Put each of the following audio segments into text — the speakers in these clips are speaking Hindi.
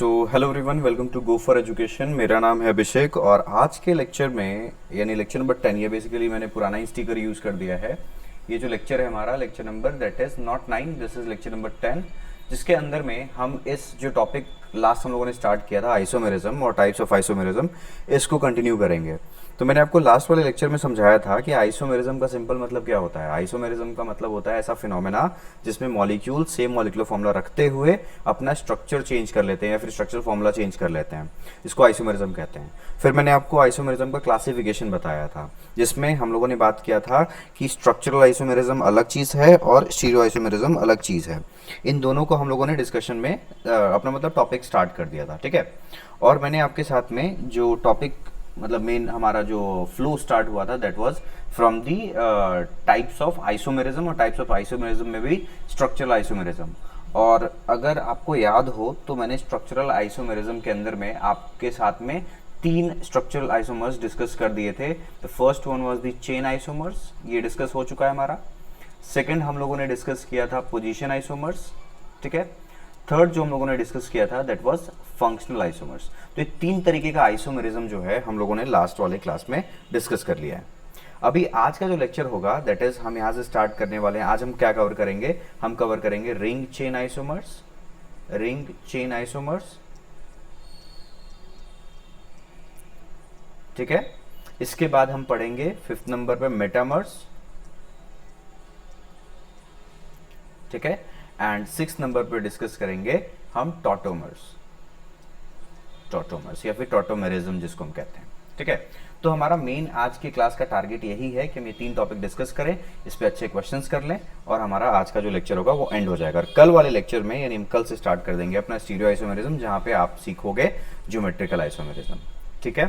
So hello everyone, welcome to Go For Education. मेरा नाम है अभिषेक और आज के लेक्चर में यानी लेक्चर नंबर 10, ये बेसिकली मैंने पुराना ही स्टिकर यूज़ कर दिया है। ये जो लेक्चर है हमारा lecture number that is not 9, this is lecture number 10, जिसके अंदर में हम इस जो टॉपिक लास्ट हम लोगों ने स्टार्ट किया था आइसोमेरिज्म और टाइप्स ऑफ आइसोमेरिज्म, इसको कंटिन्यू करेंगे। तो मैंने आपको लास्ट वाले लेक्चर में समझाया था कि आइसोमेरिज्म का सिंपल मतलब क्या होता है। आइसोमेरिज्म का मतलब होता है ऐसा फिनोमेना जिसमें मॉलिक्यूल सेम मॉलिक्यूलर फॉर्मूला रखते हुए अपना स्ट्रक्चर चेंज कर लेते हैं या फिर स्ट्रक्चर फॉर्मूला चेंज कर लेते हैं, इसको आइसोमेरिज्म कहते हैं। फिर मैंने आपको आइसोमेरिज्म का क्लासिफिकेशन बताया था, जिसमें हम लोगों ने बात किया था कि स्ट्रक्चरल आइसोमेरिज्म अलग चीज़ है और स्टीरियो आइसोमेरिज्म अलग चीज़ है। इन दोनों को हम लोगों ने डिस्कशन में अपना मतलब टॉपिक स्टार्ट कर दिया था, ठीक है। और मैंने आपके साथ में जो टॉपिक मतलब मेन हमारा जो फ्लो स्टार्ट हुआ था that was from the types of isomerism, और टाइप्स ऑफ आइसोमेरिज्म में भी स्ट्रक्चरल आइसोमेरिज्म। और अगर आपको याद हो तो मैंने स्ट्रक्चरल आइसोमेरिज्म के अंदर में आपके साथ में 3 स्ट्रक्चरल आइसोमर्स डिस्कस कर दिए थे। The first one was the chain isomers, ये डिस्कस हो चुका है हमारा। सेकंड हम लोगों ने डिस्कस किया था पोजीशन आइसोमर्स, ठीक है। थर्ड जो हम लोगों ने डिस्कस किया था दैट वाज फंक्शनल आइसोमर्स। तो ये 3 तरीके का आइसोमेरिज्म जो है हम लोगों ने लास्ट वाले क्लास में डिस्कस कर लिया है। अभी आज का जो लेक्चर होगा दैट इज हम यहाँ से स्टार्ट करने वाले हैं। आज हम क्या कवर करेंगे, हम कवर करेंगे ring chain isomers, ring chain isomers, ठीक है। इसके बाद हम पढ़ेंगे 5th नंबर पे मेटामर्स, ठीक है। एंड 6th नंबर पे डिस्कस करेंगे हम टॉटोमर्स, टॉटोमर्स या फिर टॉटोमेरिज्म जिसको हम कहते हैं, ठीक है। तो हमारा मेन आज की क्लास का टारगेट यही है कि हम ये 3 टॉपिक डिस्कस करें, इस पे अच्छे क्वेश्चंस कर लें और हमारा आज का जो लेक्चर होगा वो एंड हो जाएगा। और कल वाले लेक्चर में यानी हम कल से स्टार्ट कर देंगे अपना स्टीरियो आइसोमेरिज्म, जहां पे आप सीखोगे ज्योमेट्रिकल आइसोमेरिज्म, ठीक है।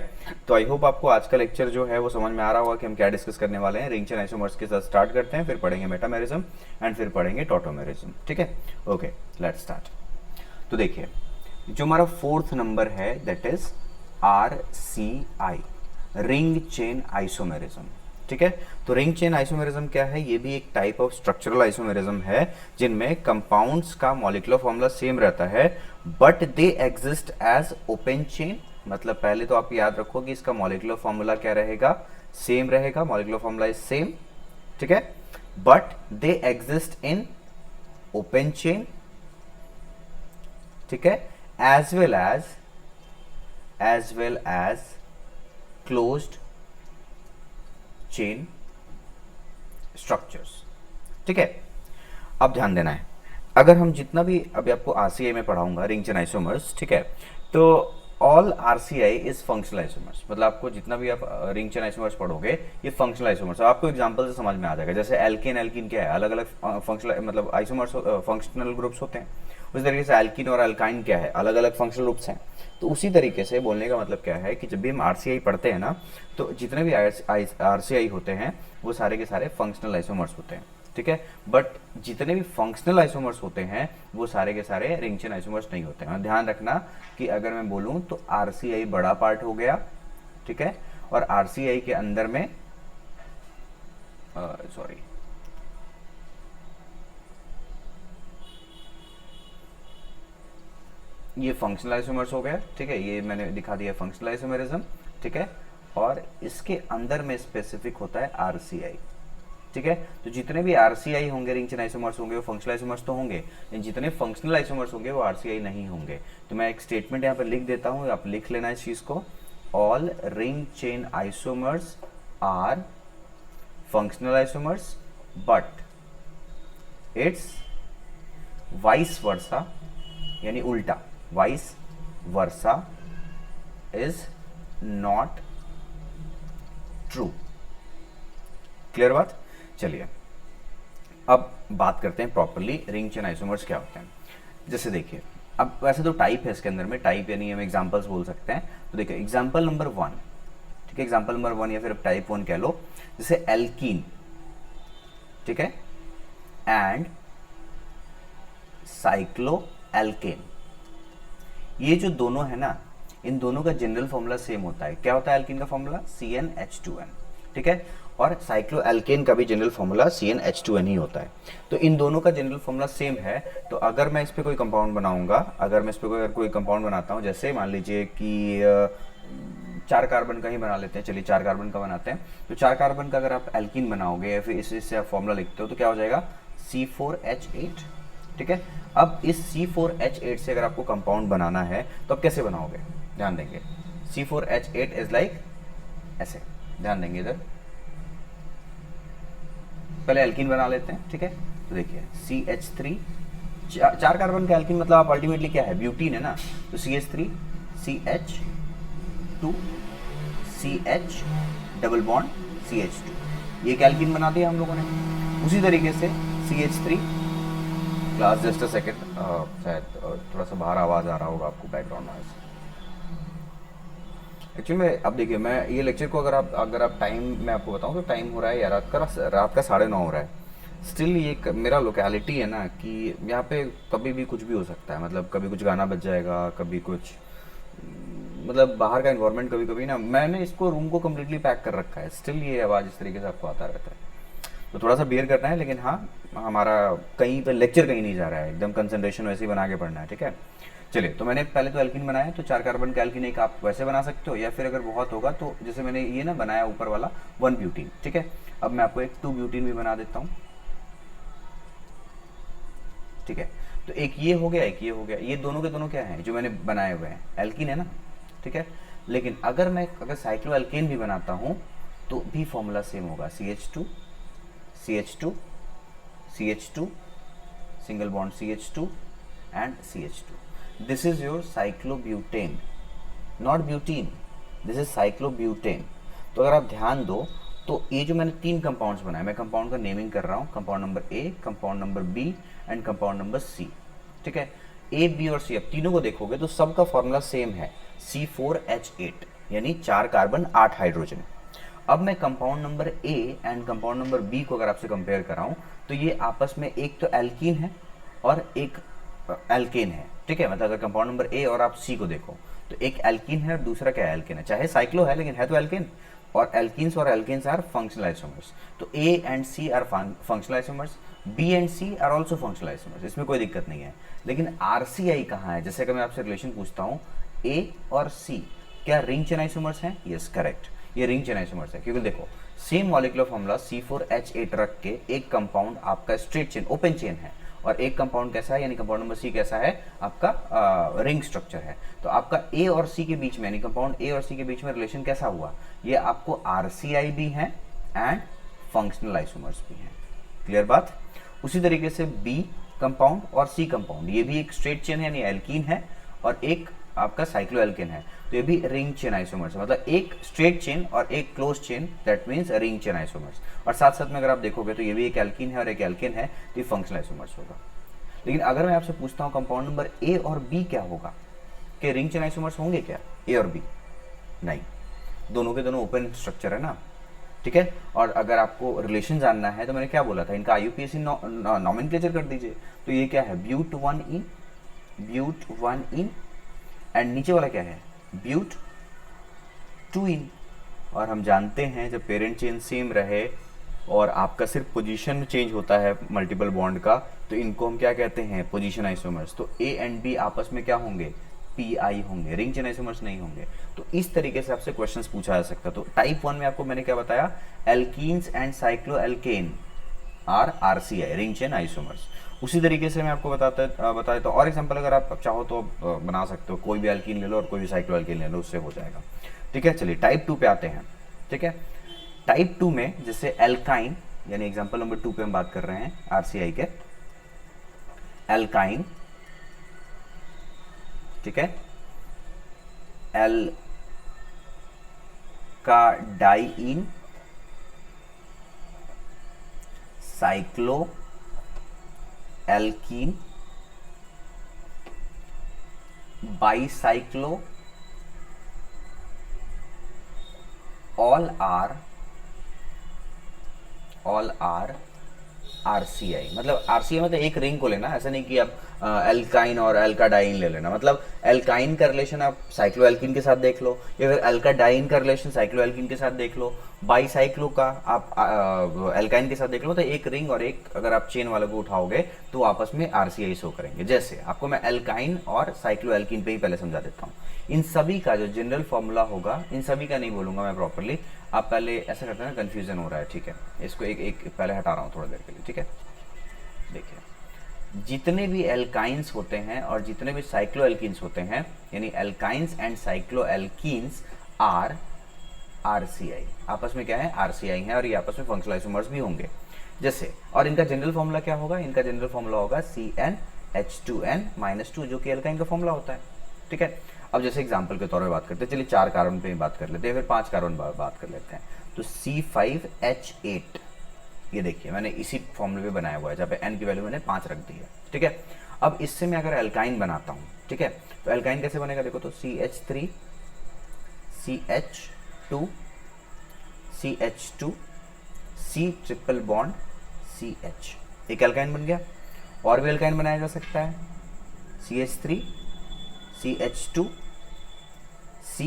तो आई होप आपको आज का लेक्चर जो है वो समझ में आ रहा होगा कि हम क्या डिस्कस करने वाले हैं। रिंग चेन आइसोमर्स के साथ स्टार्ट करते हैं, फिर पढ़ेंगे मेटामेरिज्म एंड फिर पढ़ेंगे टॉटोमेरिज्म, ठीक है। Okay, let's start. तो देखिए, जो हमारा 4th नंबर है that is RCI, ring chain isomerism, ठीक है। तो रिंग चेन आइसोमेरिज्म क्या है, ये भी एक टाइप ऑफ स्ट्रक्चरल आइसोमेरिज्म है जिनमें कंपाउंड्स का मॉलिक्यूलर फॉर्मूला सेम रहता है but they exist as open chain. मतलब पहले तो आप याद रखो कि इसका मॉलिक्यूलर फॉर्मूला क्या रहेगा, सेम रहेगा, मॉलिक्यूलर फॉर्मूला इज सेम, ठीक है। But they exist in open chain, ठीक है, as well as closed chain structures, ठीक है। अब ध्यान देना है, अगर हम जितना भी अभी आपको आरसीआई में पढ़ाऊंगा रिंग चेन आइसोमर्स, ठीक है, तो all RCI is functional isomers. मतलब आपको जितना भी आप रिंग चेन आइसोमर्स पढ़ोगे ये फंक्शनल आइसोमर्स, आपको एग्जांपल से समझ में आ जाएगा। जैसे एल्केन, एल्कीन क्या है, अलग अलग फंक्शनल मतलब आइसोमर्स फंक्शनल ग्रुप्स होते हैं। उसी तरीके से एल्कीन और अल्काइन क्या है, अलग अलग फंक्शनल ग्रुप्स हैं। तो उसी तरीके से बोलने का मतलब क्या है कि जब भी हम आरसीआई पढ़ते हैं ना, तो जितने भी आरसीआई होते हैं वो सारे के सारे फंक्शनल आइसोमर्स होते हैं, ठीक है। बट जितने भी फंक्शनल आइसोमर्स होते हैं वो सारे के सारे रिंग चेन आइसोमर्स नहीं होते हैं। ध्यान रखना कि अगर मैं बोलूं तो आरसीआई बड़ा पार्ट हो गया, ठीक है, और आरसीआई के अंदर में सॉरी ये फंक्शनल आइसोमर्स हो गया, ठीक है, ये मैंने दिखा दिया फंक्शनल आइसोमेरिज्म, ठीक है। और इसके अंदर में स्पेसिफिक होता है आरसीआई, ठीक है। तो जितने भी आरसीआई होंगे रिंग चेन आइसोमर्स होंगे वो फंक्शनल आइसोमर्स तो होंगे, लेकिन जितने फंक्शनल आइसोमर्स होंगे वो आरसीआई नहीं होंगे। तो मैं एक स्टेटमेंट यहाँ पर लिख देता हूँ, आप लिख लेना इस चीज को, all ring chain isomers are functional isomers but it's vice versa, यानी उल्टा, vice versa is not true. Clear बात। चलिए अब बात करते हैं प्रॉपरली रिंग चेन आइसोमर्स क्या होते हैं। जैसे देखिए, अब वैसे तो टाइप है इसके अंदर में, टाइप यानी हम एग्जांपल्स बोल सकते हैं। तो देखिए एग्जांपल नंबर 1, ठीक है, एग्जांपल नंबर 1 या फिर टाइप 1 कह लो, जैसे एल्कीन, ठीक है, एंड साइक्लो एल्केन। ये जो दोनों है ना, इन दोनों का जनरल फॉर्मूला सेम होता है। क्या होता है एल्कीन का फॉर्मूला, CnH2n, ठीक है। और साइक्लो एल्केन का भी जनरल फॉर्मूला CnH2n ही होता है। तो इन दोनों का जनरल फॉर्मूला सेम है। तो अगर मैं इस पर कोई कंपाउंड बनाऊंगा, अगर मैं इस पर कोई कंपाउंड बनाता हूँ, जैसे मान लीजिए कि 4 कार्बन का ही बना लेते हैं, चलिए 4 कार्बन का बनाते हैं। तो 4 कार्बन का अगर आप एल्कीन बनाओगे या फिर इससे आप फॉर्मूला लिखते हो तो क्या हो जाएगा, C4H8। ठीक है, अब इस C4H8 से अगर आपको कंपाउंड बनाना है तो आप कैसे बनाओगे, ध्यान देंगे। C4H8 इज लाइक ऐसे, ध्यान देंगे इधर। पहले एल्कीन बना लेते हैं, ठीक है। तो देखिए CH3, 4 कार्बन का एल्कीन मतलब आप अल्टीमेटली क्या है, ब्यूटीन है ना। तो CH3 CH2 CH double bond CH2, ये एल्कीन बना दिया हम लोगों ने। उसी तरीके से CH3 class, just a second, शायद थोड़ा सा बाहर आवाज़ आ रहा होगा आपको, बैकग्राउंड नॉइस। एक्चुअली में अब देखिए, मैं ये लेक्चर को अगर आप टाइम मैं आपको बताऊं तो टाइम हो रहा है यार रात का 9:30 हो रहा है। स्टिल ये मेरा लोकेलिटी है ना कि यहाँ पे कभी भी कुछ भी हो सकता है, मतलब कभी कुछ गाना बज जाएगा, कभी कुछ, मतलब बाहर का इन्वायरमेंट कभी कभी ना, मैंने इसको रूम को कम्प्लीटली पैक कर रखा है, स्टिल ये आवाज़ इस तरीके से आपको आता रहता है। तो थोड़ा सा बियर करना है, लेकिन हाँ, हमारा कहीं पे लेक्चर कहीं नहीं जा रहा है, एकदम कंसंट्रेशन वैसे ही बना के पढ़ना है, ठीक है। चलिए, तो मैंने पहले तो एल्कीन बनाया, तो 4 कार्बन का एल्कीन एक आप वैसे बना सकते हो, या फिर अगर बहुत होगा तो जैसे मैंने ये ना बनाया ऊपर वाला 1 ब्यूटीन, ठीक है। अब मैं आपको एक 2 ब्यूटीन भी बना देता हूँ, ठीक है। तो एक ये हो गया, एक ये हो गया, ये दोनों के दोनों क्या हैं जो मैंने बनाए हुए हैं, एल्कीन है ना, ठीक है। लेकिन अगर साइक्लो एल्केन भी बनाता हूँ तो भी फॉर्मूला सेम होगा, CH2 CH2 CH2 single bond CH2 and CH2। This is your cyclobutane, not butene, this is cyclobutane. तो अगर आप ध्यान दो तो ये जो मैंने 3 कंपाउंड्स बनाए, मैं कंपाउंड का नेमिंग कर रहा हूँ, compound number A, compound number B and compound number C, ठीक है। A, B और C, अब तीनों को देखोगे तो सबका फॉर्मूला सेम है, C4H8, यानी 4 कार्बन 8 हाइड्रोजन। अब मैं compound number A and compound number B को अगर आपसे कंपेयर कराऊं तो ये आपस में एक तो एल्कीन है और एक एल्केन है, ठीक है। मतलब अगर कंपाउंड नंबर A और आप C को देखो तो एक एल्कीन है और दूसरा क्या एल्केन है, चाहे साइक्लो है लेकिन है तो एल्केन, और एल्कीन्स और एल्केन्स आर फंक्शनल आइसोमर्स। तो A and C are functional isomers, B and C are also functional isomers, इसमें कोई दिक्कत नहीं है। लेकिन RCI कहाँ है, जैसे कि मैं आपसे रिलेशन पूछता हूँ A और C क्या रिंग चेन आइसोमर्स हैं, यस करेक्ट, ये रिंग चेन आइसोमर्स है। क्योंकि देखो सेम मॉलिक्यूलर फॉर्मूला C4H8 रख के एक कंपाउंड आपका स्ट्रेट चेन ओपन चेन है, और एक कंपाउंड कैसा है, यानी कंपाउंड नंबर C कैसा है आपका रिंग स्ट्रक्चर है। तो आपका A और C के बीच में, यानी कंपाउंड A और C के बीच में रिलेशन कैसा हुआ, ये आपको RCI भी है एंड फंक्शनल आइसोमर्स भी है। क्लियर बात। उसी तरीके से B कंपाउंड और C कंपाउंड, ये भी एक स्ट्रेट चेन है यानी एल्कीन है, और एक आपका साइक्लो एल्केन है, तो ये भी रिंग चेन आइसोमर्स, मतलब एक स्ट्रेट चेन और एक close chain, that means ring chain isomers. और साथ साथ में अगर आप देखोगे तो ये भी एक एल्कीन है और एक एल्केन है, तो ये फंक्शनल आइसोमर्स होगा। लेकिन अगर मैं आपसे पूछता हूँ कंपाउंड नंबर A और B क्या होगा, कि रिंग चेन आइसोमर्स होंगे क्या A और B, नहीं, दोनों के दोनों ओपन स्ट्रक्चर है ना, ठीक है। और अगर आपको रिलेशन जानना है तो मैंने क्या बोला था, इनका IUPAC नॉमेनक्लेचर कर दीजिए। तो ये क्या है, ब्यूट 1 इन एंड नीचे वाला क्या है, ब्यूट 2 इन। और हम जानते हैं जब पेरेंट चेन सेम रहे और आपका सिर्फ पोजीशन चेंज होता है मल्टीपल बॉन्ड का, तो इनको हम क्या कहते हैं, पोजीशन आइसोमर्स। तो A एंड B आपस में क्या होंगे, PI होंगे, रिंग चेन आइसोमर्स नहीं होंगे। तो इस तरीके से आपसे क्वेश्चंस पूछा जा सकता है। तो टाइप 1 में आपको मैंने क्या बताया, alkenes and cycloalkane are RCI, ring chain isomers. उसी तरीके से मैं आपको बता देता हूँ, और एग्जांपल अगर आप चाहो तो बना सकते हो, कोई भी एल्कीन ले लो और कोई भी साइक्लो एल्केन ले लो, उससे हो जाएगा, ठीक है। चलिए टाइप 2 पे आते हैं, ठीक है। टाइप 2 में जैसे एल्काइन, यानी एग्जांपल नंबर 2 पे हम बात कर रहे हैं RCI के, एल्काइन, ठीक है, एल का diene, cyclo alkene, bicyclo, all are RCI, मतलब RCI मतलब एक रिंग को लेना, ऐसा नहीं कि आप एल्काइन और एल्काडाइन ले लेना। मतलब एल्काइन का रिलेशन आप साइक्लोएल्कीन के साथ देख लो, या फिर एल्काडाइन का रिलेशन साइक्लोएल्कीन के साथ देख लो, बाईसाइक्लो का आप एल्काइन के साथ देख लो। तो एक रिंग और एक अगर आप चेन वाले को उठाओगे तो आपस में RCI शो करेंगे। जैसे आपको मैं एल्काइन और साइक्लोएल्कीन पे ही पहले समझा देता हूँ। इन सभी का जो जनरल फॉर्मूला होगा, इन सभी का नहीं बोलूंगा मैं प्रॉपरली, आप पहले ऐसा करते हैं ना, कंफ्यूजन हो रहा है, ठीक है, इसको एक एक पहले हटा रहा हूँ थोड़ी देर के लिए, ठीक है। देखिए, जितने भी एल्काइंस होते हैं और जितने भी साइक्लोएल्कीन्स होते हैं, यानी एल्काइंस एंड साइक्लोएल्कीन्स आर RCI, आपस में क्या है, RCI है, और ये आपस में फंक्शनल आइसोमर्स भी होंगे। जैसे, और इनका जनरल फॉर्मूला क्या होगा, इनका जनरल फॉर्मूला होगा CnH2n-2, जो कि एल्काइन का फॉर्मूला होता है, ठीक है। अब जैसे एग्जांपल के तौर पे बात करते हैं, चलिए 4 कार्बन पे बात कर लेते हैं, फिर 5 कार्बन बात कर लेते हैं। तो C5H8, ये देखिए मैंने इसी फॉर्मूले पे बनाया हुआ है, जहाँ पे n की वैल्यू मैंने 5 रख दी है, ठीक है। अब इससे मैं अगर एल्काइन बनाता हूँ, ठीक है, तो एल्काइन कैसे बनेगा, देखो, तो CH3 CH2 CH2 C triple bond CH, एक एल्काइन बन गया। और भी एल्काइन बनाया जा सकता है, CH3 CH2 C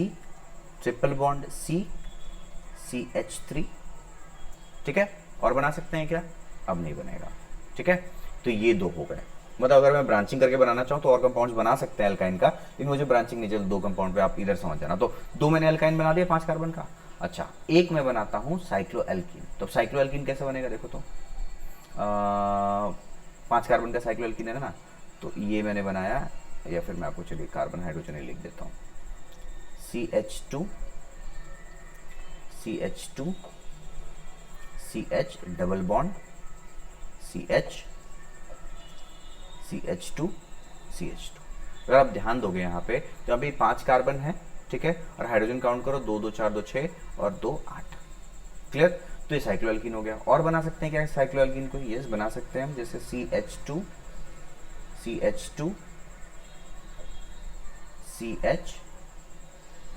triple bond C CH3, ठीक है। और बना सकते हैं क्या, अब नहीं बनेगा, ठीक है। तो ये 2 हो गए। मतलब अगर मैं ब्रांचिंग करके बनाना चाहूँ तो और कंपाउंड्स बना सकते हैं एल्काइन का, लेकिन मुझे ब्रांचिंग नहीं चाहिए, 2 कंपाउंड पे आप इधर समझ जाना। तो 2 मैंने एल्काइन बना दिया 5 कार्बन का। अच्छा, एक मैं बनाता हूँ साइक्लोएल्कीन। तो साइक्लोएल्कीन कैसे बनेगा, देखो तो 5 कार्बन का साइक्लोएल्कीन है ना, तो ये मैंने बनाया, या फिर मैं आपको चलिए कार्बन हाइड्रोजन लिख देता हूँ, CH2 CH2 CH double bond CH CH2 CH2। अगर आप ध्यान दोगे यहाँ पे, तो अभी 5 कार्बन है, ठीक है, और हाइड्रोजन काउंट करो, 2 2 4 2 6 और 2 8, क्लियर। तो ये साइक्लोएल्कीन हो गया। और बना सकते हैं क्या साइक्लोएल्कीन को, यस बना सकते हैं हम, जैसे CH2 CH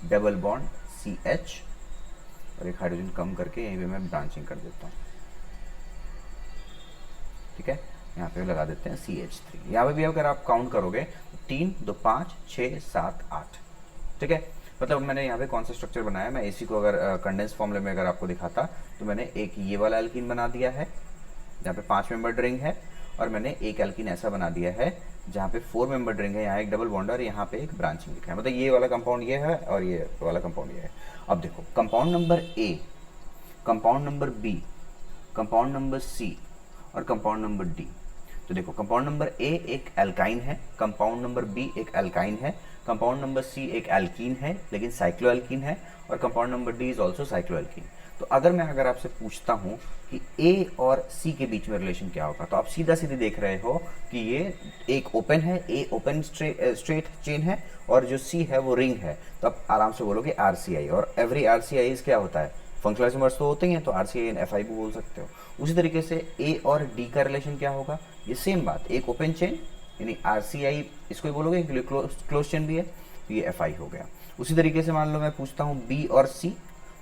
double bond CH, और एक हाइड्रोजन कम करके यहीं पे मैं ब्रांचिंग कर देता हूँ, ठीक है। यहाँ पे लगा देते हैं CH3। यहाँ पे भी अगर आप काउंट करोगे तो 3 2 5 6 7 8, ठीक है। मतलब मैंने यहाँ पे कौन सा स्ट्रक्चर बनाया, मैं इसी को अगर कंडेंस फॉर्मूले में अगर आपको दिखाता, तो मैंने एक ये वाला एल्कीन बना दिया है जहाँ पे 5 मेंबर्ड रिंग है, और मैंने एक एल्कीन ऐसा बना दिया है जहाँ पे 4 मेंबर्ड रिंग है, यहाँ एक डबल बॉन्ड और यहाँ पे एक ब्रांचिंग लिखा है। मतलब ये वाला कंपाउंड ये है और ये वाला कंपाउंड ये है। अब देखो, compound number A, compound number B, compound number C और कंपाउंड नंबर D। तो देखो, कंपाउंड नंबर A एक एल्काइन है, कंपाउंड नंबर B एक एल्काइन है, कंपाउंड नंबर C एक एल्कीन है लेकिन साइक्लोएल्कीन है, और compound number D is also cycloalkene. तो अगर आपसे पूछता हूँ कि A और C के बीच में रिलेशन क्या होगा, तो आप सीधा सीधे देख रहे हो कि ये एक ओपन है, A ओपन स्ट्रेट चेन है, और जो C है वो रिंग है। तो आप आराम से बोलोगे RCI, और एवरी RCI क्या होता है, फंक्शनल आइसोमर्स तो होते ही हैं, तो RCI एंड FI भी बोल सकते हो। उसी तरीके से A और D का रिलेशन क्या होगा, ये सेम बात, एक ओपन चेन यानी RCI इसको ही बोलोगे, क्लोज चेन भी है, तो ये FI हो गया। उसी तरीके से मान लो मैं पूछता हूँ B और C,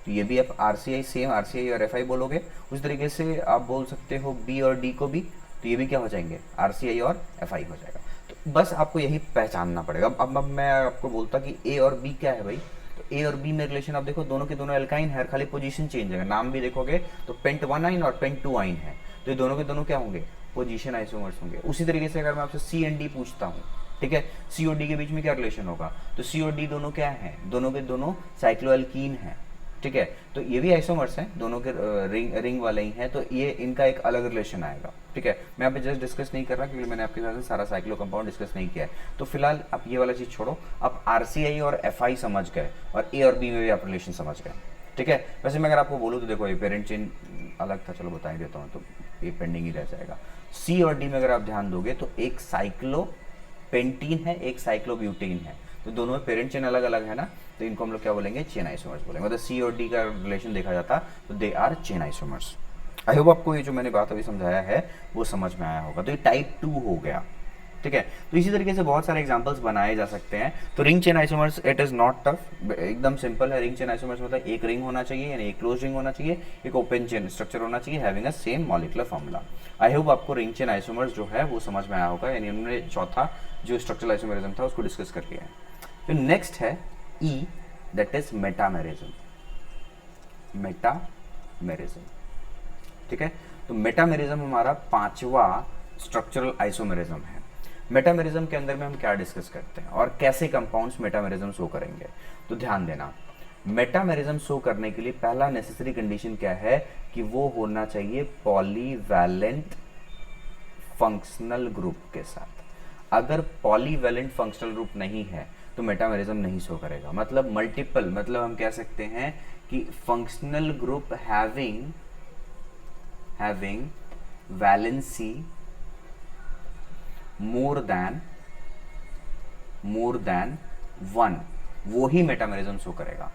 तो ये भी आप RCI सेम RCI और FI बोलोगे। उसी तरीके से आप बोल सकते हो B और D को भी, तो ये भी क्या हो जाएंगे, RCI और FI हो जाएगा। तो बस आपको यही पहचानना पड़ेगा। अब मैं आपको बोलता कि A और B क्या है भाई, तो A और B में रिलेशन आप देखो, दोनों के दोनों एल्काइन है, खाली पोजीशन चेंज है। नाम भी देखोगे तो पेंट 1 आइन और पेंट 2 आइन है, तो ये दोनों के दोनों क्या होंगे, पोजीशन आइसोमर्स होंगे। उसी तरीके से अगर मैं आपसे C एंड D पूछता हूँ, ठीक है, C और D के बीच में क्या रिलेशन होगा, तो C और D दोनों क्या हैं, दोनों के दोनों साइक्लोएल्कीन हैं, ठीक है। तो ये भी आइसोमर्स हैं, दोनों के रिंग वाले ही हैं, तो ये इनका एक अलग रिलेशन आएगा, ठीक है। मैं यहाँ पे जस्ट डिस्कस नहीं कर रहा क्योंकि मैंने आपके साथ सारा साइक्लो कंपाउंड डिस्कस नहीं किया है। तो फिलहाल आप ये वाला चीज़ छोड़ो, आप RCI और FI समझ गए, और A और B में भी आप रिलेशन समझ गए, ठीक है। वैसे मैं अगर आपको बोलूँ तो देखो, ये पेरेंट चेन अलग था, चलो बता ही देता हूँ, तो ये पेंडिंग ही रह जाएगा। C और D में अगर आप ध्यान दोगे तो एक साइक्लोपेंटीन है, एक साइक्लोब्यूटेन है, तो दोनों में पेरेंट चेन अलग अलग है ना, तो इनको हम लोग क्या बोलेंगे, चेन आइसोमर्स बोलेंगे। मतलब C और D का रिलेशन देखा जाता तो they are chain isomers. I hope आपको ये जो मैंने बात अभी समझाया है वो समझ में आया होगा। तो ये टाइप 2 हो गया, ठीक है। तो इसी तरीके से बहुत सारे एग्जांपल्स बनाए जा सकते हैं। तो ring chain isomers it is not tough, एकदम सिंपल है। रिंग चेन आइसोमर्स मतलब एक रिंग होना चाहिए, यानी एक क्लोज रिंग होना चाहिए, एक ओपन चेन स्ट्रक्चर होना चाहिए, having a same molecular formula. I hope आपको रिंग चेन आइसोमर्स जो है वो समझ में आया होगा, यानी उन्होंने चौथा जो स्ट्रक्चरल आइसोमेरिज्म था उसको डिस्कस कर लिया है। फिर नेक्स्ट है ई, दैट इज मेटामेरिज्म। मेटामेरिज्म, ठीक है। तो मेटामेरिज्म हमारा पांचवा स्ट्रक्चरल आइसोमेरिज्म है। मेटामेरिज्म के अंदर में हम क्या डिस्कस करते हैं और कैसे कंपाउंड्स मेटामेरिज्म शो करेंगे, तो ध्यान देना। मेटामेरिज्म शो करने के लिए पहला नेसेसरी कंडीशन क्या है कि वो होना चाहिए पॉलीवैलेंट फंक्शनल ग्रुप के साथ। अगर पॉलीवैलेंट फंक्शनल ग्रुप नहीं है तो मेटामेरिज्म नहीं शो करेगा। मतलब मल्टीपल, मतलब हम कह सकते हैं कि functional group having valency more than 1, वो ही मेटामेरिज्म शो करेगा।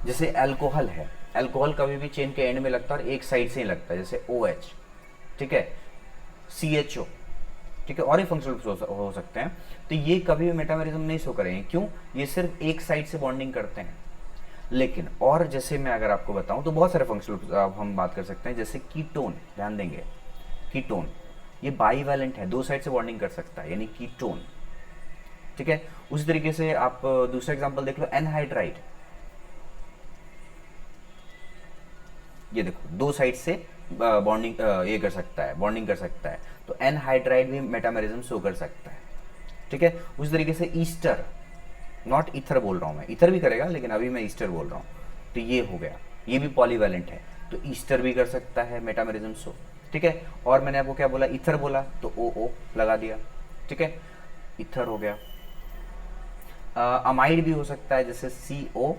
जैसे अल्कोहल है, अल्कोहल कभी भी चेन के एंड में लगता है और एक साइड से ही लगता है, जैसे OH, ठीक है, CHO, ठीक है, और ही फंक्शनल ग्रुप्स हो सकते हैं। तो ये कभी भी मेटामेरिज्म नहीं शो करेंगे, क्यों? ये सिर्फ एक साइड से बॉन्डिंग करते हैं। लेकिन और जैसे मैं अगर आपको बताऊं तो बहुत सारे फंक्शनल हम बात कर सकते हैं, जैसे कीटोन, ध्यान देंगे, कीटोन ये बाईवैलेंट है, दो साइड से बॉन्डिंग कर सकता है, यानी कीटोन, ठीक है। उसी तरीके से आप दूसरा एग्जांपल देख लो, एनहाइड्राइड, ये देखो दो साइड से बॉन्डिंग ये कर सकता है, बॉन्डिंग कर सकता है, तो एनहाइड्राइड भी मेटामेरिज्म शो कर सकता है, ठीक है। उसी तरीके से ईस्टर, नॉट ईथर बोल रहा हूं मैं, ईथर भी करेगा लेकिन अभी मैं ईस्टर बोल रहा हूं, तो ये हो गया, ये भी पॉलीवैलेंट है, तो ईस्टर भी कर सकता है मेटामेरिज्म शो, ठीक है। और मैंने आपको क्या बोला, ईथर बोला तो OO लगा दिया, ठीक है, ईथर हो गया। अमाइड भी हो सकता है, जैसे CONH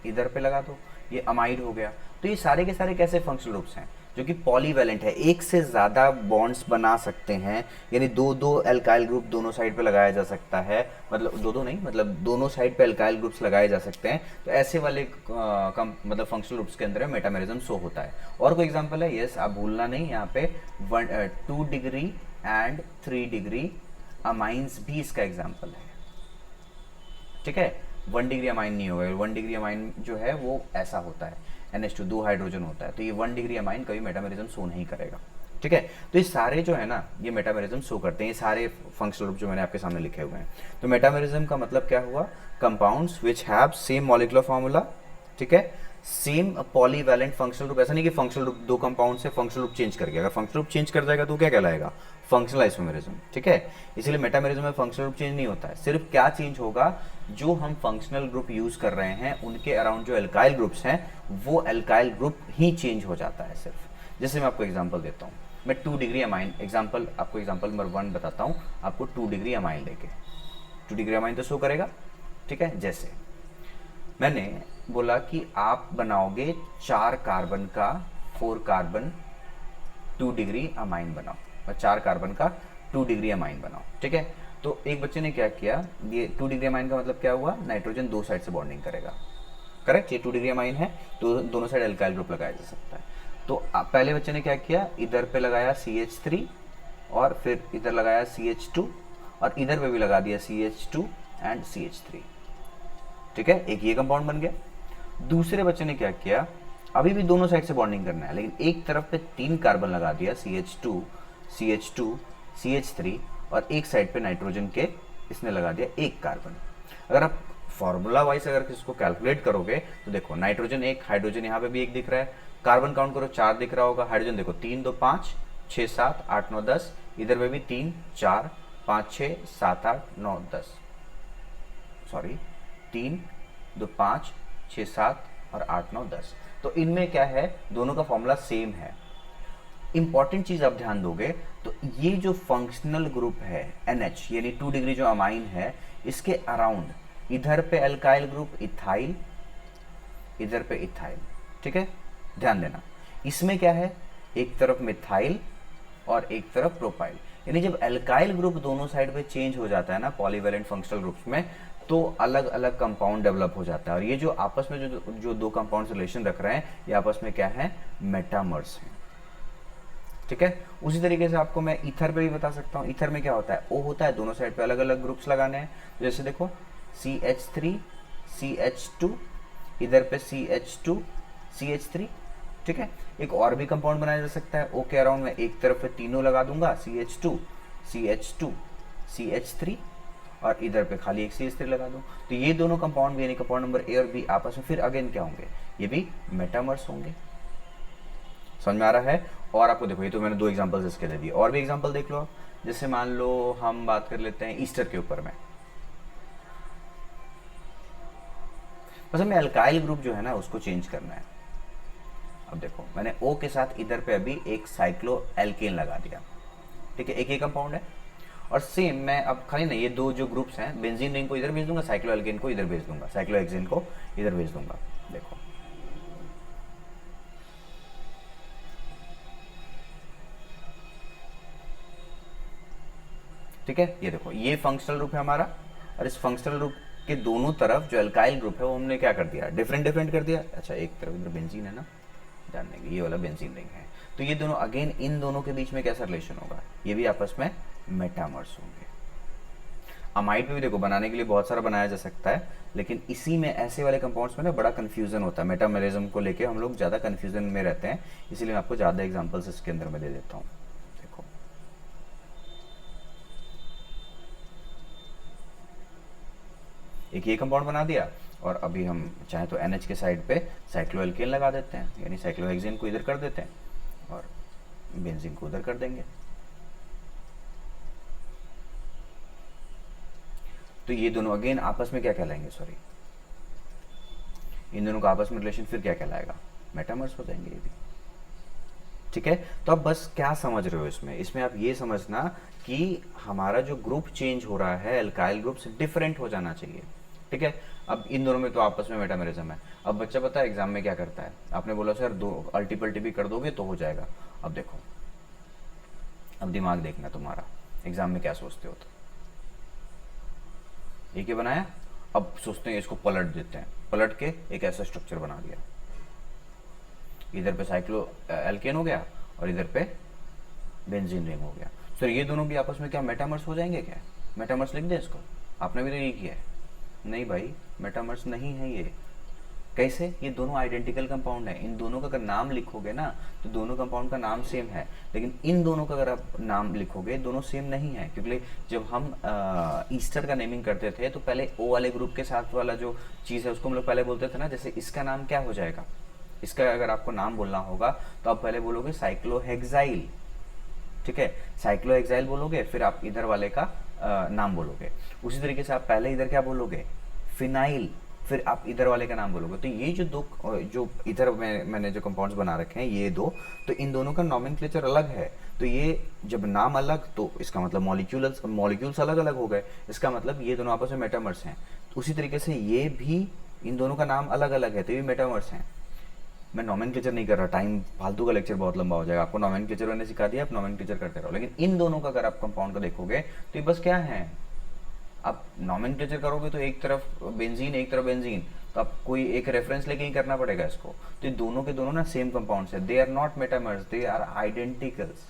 इधर पे लगा दो, ये अमाइड हो गया। तो ये सारे के सारे कैसे फंक्शनल ग्रुप्स हैं जो कि पॉलीवैलेंट है, एक से ज़्यादा बॉन्ड्स बना सकते हैं, यानी दो एल्काइल ग्रुप दोनों साइड पे लगाया जा सकता है, मतलब दो नहीं, मतलब दोनों साइड पे एल्काइल ग्रुप्स लगाए जा सकते हैं। तो ऐसे वाले मतलब फंक्शनल ग्रुप्स के अंदर मेटामेरिज्म शो होता है। और कोई एग्जांपल है, यस, आप भूलना नहीं, यहाँ पे 2 डिग्री एंड 3 डिग्री अमाइंस भी इसका एग्जाम्पल है, ठीक है। 1 डिग्री अमाइन नहीं होगा, 1 डिग्री अमाइन जो है वो ऐसा होता है, NH2 2 हाइड्रोजन होता है, तो ये 1 डिग्री अमाइन कभी मेटामेरिज्म शो नहीं करेगा, ठीक है। तो ये सारे जो है ना, ये मेटामेरिज्म शो करते हैं, ये सारे फंक्शनल ग्रुप जो मैंने आपके सामने लिखे हुए हैं। तो मेटामेरिज्म का मतलब क्या हुआ, compounds which have same molecular formula, ठीक है, सेम पॉलीवैलेंट फंक्शनल ग्रुप। ऐसा नहीं कि फंक्शनल ग्रुप दो कंपाउंड से फंक्शनल ग्रुप चेंज कर गया, अगर फंक्शनल ग्रुप चेंज कर जाएगा तो क्या कहलाएगा, फंक्शनल आइसोमेरिज्म, ठीक है। इसलिए मेटामेरिज्म में फंक्शनल ग्रुप चेंज नहीं होता है, सिर्फ क्या चेंज होगा, जो हम फंक्शनल ग्रुप यूज कर रहे हैं उनके अराउंड जो एल्काइल ग्रुप्स हैं वो एल्काइल ग्रुप ही चेंज हो जाता है सिर्फ। जैसे मैं आपको एग्जांपल देता हूँ, मैं 2 डिग्री अमाइन एग्जांपल, आपको एग्जांपल नंबर 1 बताता हूँ आपको, 2 डिग्री अमाइन लेके, 2 डिग्री अमाइन तो शो करेगा, ठीक है। जैसे मैंने बोला कि आप बनाओगे 4 कार्बन का 4 कार्बन 2 डिग्री अमाइन बनाओ, और 4 कार्बन का 2 डिग्री अमाइन बनाओ, ठीक है। तो एक बच्चे ने क्या किया, ये 2 डिग्री अमाइन का मतलब क्या हुआ, नाइट्रोजन दो साइड से बॉन्डिंग करेगा, करेक्ट। ये 2 डिग्री अमाइन है तो दोनों साइड एल्काइल ग्रुप लगाया जा सकता है। तो पहले बच्चे ने क्या किया, इधर पे लगाया CH3 और फिर इधर लगाया CH2 और इधर पे भी लगा दिया CH2 एंड CH3, ठीक है, एक ये कंपाउंड बन गया। दूसरे बच्चे ने क्या किया, अभी भी दोनों साइड से बॉन्डिंग करना है, लेकिन एक तरफ पे 3 कार्बन लगा दिया, CH2 CH3 और एक साइड पे नाइट्रोजन के इसने लगा दिया 1 कार्बन। अगर आप फॉर्मूला वाइज अगर इसको कैलकुलेट करोगे तो देखो, नाइट्रोजन 1, हाइड्रोजन यहाँ पे भी 1 दिख रहा है, कार्बन काउंट करो 4 दिख रहा होगा, हाइड्रोजन देखो 3 2 5 6 7 8 9 10, इधर पे भी 3 4 5 6 7 8 9 10, सॉरी 3 2 5 6 7 और 8 9 10। तो इनमें क्या है, दोनों का फॉर्मूला सेम है। इंपॉर्टेंट चीज आप ध्यान दोगे तो ये जो फंक्शनल ग्रुप है NH, यानी 2 डिग्री जो अमाइन है, इसके अराउंड इधर पे एल्काइल ग्रुप इथाइल, इधर पे इथाइल, ठीक है, ध्यान देना। इसमें क्या है, एक तरफ मिथाइल और एक तरफ प्रोपाइल, यानी जब एल्काइल ग्रुप दोनों साइड पे चेंज हो जाता है ना पॉलीवैलेंट फंक्शनल ग्रुप्स में, तो अलग अलग कंपाउंड डेवलप हो जाता है। और ये जो आपस में जो दो कंपाउंड रिलेशन रख रहे हैं, ये आपस में क्या है, मेटामर्स हैं, ठीक है। उसी तरीके से आपको मैं ईथर पे भी बता सकता हूँ। ईथर में क्या होता है, ओ होता है, दोनों साइड पे अलग अलग ग्रुप्स लगाने हैं। जैसे देखो CH3 CH2, इधर पे CH2 CH3, ठीक है। एक और भी कंपाउंड बनाया जा सकता है, ओ के अराउंड में एक तरफ पे तीनों लगा दूंगा, CH2 CH2 CH3, और इधर पे खाली एक CH3 लगा दूं। तो ये दोनों कंपाउंड भी, यानी कंपाउंड नंबर ए और बी, आपस में फिर अगेन क्या होंगे, ये भी मेटामर्स होंगे। समझ में आ रहा है। और आपको देखो, ये तो मैंने 2 एग्जांपल्स इसके दे दिए, और भी एग्जांपल देख लो आप। जैसे मान लो हम बात कर लेते हैं ईस्टर के ऊपर में, बस हमें अल्काइल ग्रुप जो है ना उसको चेंज करना है। अब देखो मैंने O के साथ इधर पे अभी एक साइक्लो एल्केन लगा दिया, ठीक है, एक ही कंपाउंड है। और सेम मैं अब खाली नहीं, ये 2 जो ग्रुप्स हैं, बेंजीन रिंग को इधर भेज दूंगा, साइक्लो एल्केन को इधर भेज दूंगा, साइक्लो हेक्सेन को इधर भेज दूंगा। देखो ठीक है, ये देखो ये फंक्शनल ग्रुप है हमारा, और इस फंक्शनल ग्रुप के दोनों तरफ जो अल्काइल ग्रुप है वो हमने क्या कर दिया, डिफरेंट डिफरेंट कर दिया। अच्छा एक तरफ इधर बेंजीन है ना, ध्यान देंगे ये वाला बेंजीन रिंग है, तो ये दोनों अगेन, इन दोनों के बीच में कैसा रिलेशन होगा, ये भी आपस में मेटामर्स होंगे। अमाइड पे भी देखो बनाने के लिए बहुत सारा बनाया जा सकता है, लेकिन इसी में ऐसे वाले कंपाउंड्स में ना बड़ा कंफ्यूजन होता है, मेटामेरिज्म को लेके हम लोग ज़्यादा कंफ्यूजन में रहते हैं, इसीलिए मैं आपको ज़्यादा एग्जांपल्स इसके अंदर में दे देता हूँ। देखो एक ये कंपाउंड बना दिया, और अभी हम चाहे तो NH के साइड पे साइक्लोएल्केन लगा देते हैं, यानी साइक्लोहेक्सेन को इधर कर देते हैं और बेंजीन को उधर कर देंगे। तो ये दोनों अगेन आपस में क्या कहलाएंगे, सॉरी, इन दोनों का आपस में रिलेशन फिर क्या कहलाएगा, मेटामर्स हो जाएंगे ये भी। ठीक है, तो अब बस क्या समझ रहे हो इसमें, इसमें आप ये समझना कि हमारा जो ग्रुप चेंज हो रहा है, अल्काइल ग्रुप से डिफरेंट हो जाना चाहिए। ठीक है, अब इन दोनों में तो आपस में मेटामेरिज्म है। अब बच्चा पता है एग्जाम में क्या करता है, आपने बोला सर 2 अल्टी पल्टी भी कर दोगे तो हो जाएगा। अब देखो, अब दिमाग देखना तुम्हारा, एग्जाम में क्या सोचते हो, तो एक ही बनाया, अब सोचते हैं इसको पलट देते हैं, पलट के एक ऐसा स्ट्रक्चर बना दिया, इधर पे साइक्लो एल्केन हो गया और इधर पे बेंजीन रिंग हो गया। सर ये दोनों भी आपस में क्या मेटामर्स हो जाएंगे क्या, मेटामर्स लिख दे इसको, आपने भी तो यही किया है। नहीं भाई, मेटामर्स नहीं है ये। कैसे, ये दोनों आइडेंटिकल कंपाउंड है, इन दोनों का अगर नाम लिखोगे ना तो दोनों कंपाउंड का नाम सेम है, लेकिन इन दोनों का अगर आप नाम लिखोगे दोनों सेम नहीं है, क्योंकि जब हम ईस्टर का नेमिंग करते थे तो पहले ओ वाले ग्रुप के साथ वाला जो चीज़ है उसको हम लोग पहले बोलते थे ना, जैसे इसका नाम क्या हो जाएगा, इसका अगर आपको नाम बोलना होगा तो आप पहले बोलोगे साइक्लोहेक्साइल। ठीक है, साइक्लोहेक्साइल बोलोगे, फिर आप इधर वाले का नाम बोलोगे। उसी तरीके से आप पहले इधर क्या बोलोगे, फिनाइल, फिर आप इधर वाले का नाम बोलोगे। तो ये जो 2 जो इधर मैंने जो कंपाउंड्स बना रखे हैं ये 2, तो इन दोनों का नॉमेनक्लेचर अलग है। तो ये जब नाम अलग, तो इसका मतलब मॉलिक्यूल्स अलग अलग हो गए, इसका मतलब ये दोनों आपस में मेटामर्स हैं। तो उसी तरीके से ये भी, इन दोनों का नाम अलग अलग है तो ये मेटामर्स हैं। मैं नॉमेनक्लेचर नहीं कर रहा, टाइम फालतू का लेक्चर बहुत लंबा हो जाएगा, आपको नॉमेनक्लेचर मैंने सिखा दिया, आप नॉमेनक्लेचर करते रहो। लेकिन इन दोनों का अगर आप कंपाउंड को देखोगे तो ये बस क्या है, आप नॉमेनक्लेचर करोगे तो एक तरफ बेंजीन एक तरफ बेंजीन, तो आप कोई एक रेफरेंस लेके ही करना पड़ेगा इसको। तो ये दोनों के दोनों ना सेम कंपाउंड्स है, they are not metamers, they are identicals.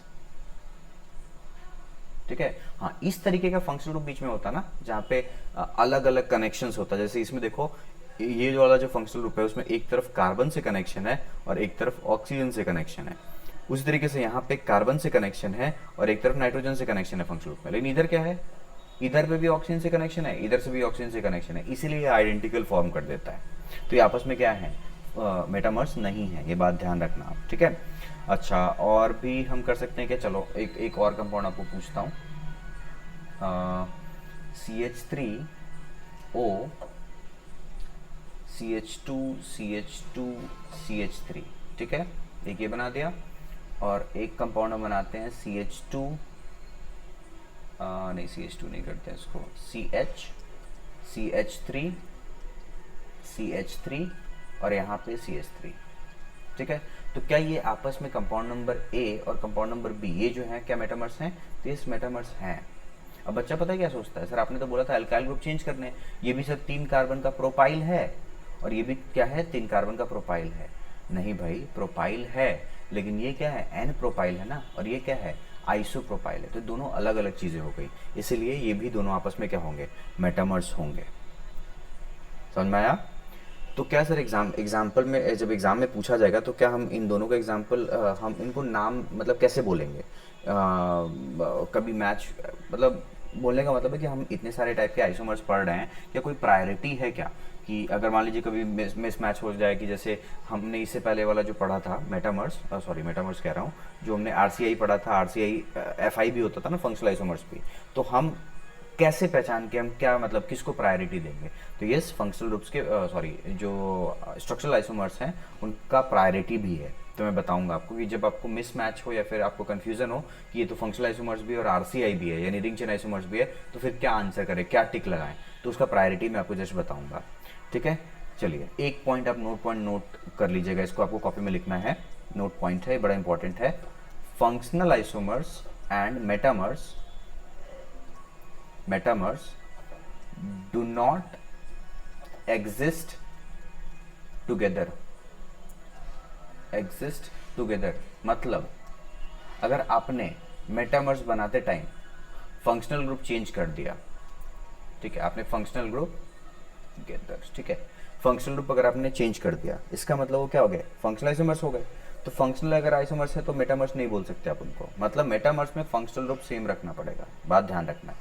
ठीक है, हाँ, इस तरीके का फंक्शनल ग्रुप बीच में होता है ना, जहाँ पे अलग अलग कनेक्शंस होता है। जैसे इसमें देखो, ये जो वाला जो फंक्शनल ग्रुप है उसमें एक तरफ कार्बन से कनेक्शन है और एक तरफ ऑक्सीजन से कनेक्शन है। उसी तरीके से यहाँ पे कार्बन से कनेक्शन है और एक तरफ नाइट्रोजन से कनेक्शन है फंक्शनल ग्रुप में। लेकिन इधर क्या है, इधर पे भी ऑक्सीजन से कनेक्शन है, इधर से भी ऑक्सीजन से कनेक्शन है, इसीलिए ये आइडेंटिकल फॉर्म कर देता है। तो ये आपस में क्या है, मेटामर्स नहीं है, ये बात ध्यान रखना आप। ठीक है, अच्छा और भी हम कर सकते हैं क्या, चलो एक और कंपाउंड आपको पूछता हूँ, CH3O CH2 CH2 CH3। ठीक है, एक ये बना दिया, और एक कंपाउंड हम बनाते हैं CH2, नहीं CH2 नहीं करते हैं इसको, CH3 CH3 और यहाँ पे CH3। ठीक है, तो क्या ये आपस में कंपाउंड नंबर A और कंपाउंड नंबर B ये जो है क्या मेटामर्स हैं, तो ये मेटामर्स हैं। अब बच्चा पता है क्या सोचता है, सर आपने तो बोला था अल्काइल ग्रुप चेंज करने, ये भी सर 3 कार्बन का प्रोपाइल है और ये भी क्या है, 3 कार्बन का प्रोपाइल है। नहीं भाई, प्रोपाइल है लेकिन ये क्या है, एन प्रोपाइल है ना, और ये क्या है, आइसोप्रोपाइल है, तो दोनों अलग अलग चीज़ें हो गई, इसीलिए ये भी दोनों आपस में क्या होंगे, मेटामर्स होंगे। समझ में आया? तो क्या सर एग्जाम्पल में, जब एग्ज़ाम में पूछा जाएगा तो क्या हम इन दोनों का एग्जाम्पल, हम इनको नाम मतलब कैसे बोलेंगे, कभी मैच, मतलब बोलने का मतलब है कि हम इतने सारे टाइप के आइसोमर्स पढ़ रहे हैं, क्या कोई प्रायोरिटी है क्या, कि अगर मान लीजिए कभी मिस मैच हो जाए, कि जैसे हमने इससे पहले वाला जो पढ़ा था मेटामर्स, सॉरी मेटामर्स कह रहा हूँ, जो हमने आरसीआई पढ़ा था, आरसीआई एफआई भी होता था ना, फंक्शनल आइसोमर्स भी, तो हम कैसे पहचान के हम क्या मतलब किसको प्रायोरिटी देंगे, तो यस फंक्शनल ग्रुप्स के, सॉरी जो स्ट्रक्चरल आइसोमर्स हैं उनका प्रायोरिटी भी है। तो मैं बताऊंगा आपको कि जब आपको मिस मैच हो या फिर आपको कंफ्यूजन हो कि ये तो फंक्शनल आइसोमर्स भी और आरसीआई भी है, यानी रिंग चेन आइसोमर्स भी है, तो फिर क्या आंसर करें, क्या टिक लगाएं, तो उसका प्रायोरिटी मैं आपको जस्ट बताऊंगा। ठीक है, चलिए एक पॉइंट आप नोट कर लीजिएगा, इसको आपको कॉपी में लिखना है, नोट पॉइंट है, बड़ा इंपॉर्टेंट है। Functional isomers and metamers do not exist together मतलब अगर आपने मेटामर्स बनाते टाइम फंक्शनल ग्रुप चेंज कर दिया, ठीक है, आपने फंक्शनल ग्रुप गेदर, ठीक है, फंक्शनल ग्रुप अगर आपने चेंज कर दिया, इसका मतलब वो क्या हो गए, फंक्शनल आइसोमर्स हो गए। तो फंक्शनल अगर आइसोमर्स है तो मेटामर्स नहीं बोल सकते आप उनको, मतलब मेटामर्स में फंक्शनल ग्रुप सेम रखना पड़ेगा, बात ध्यान रखना है।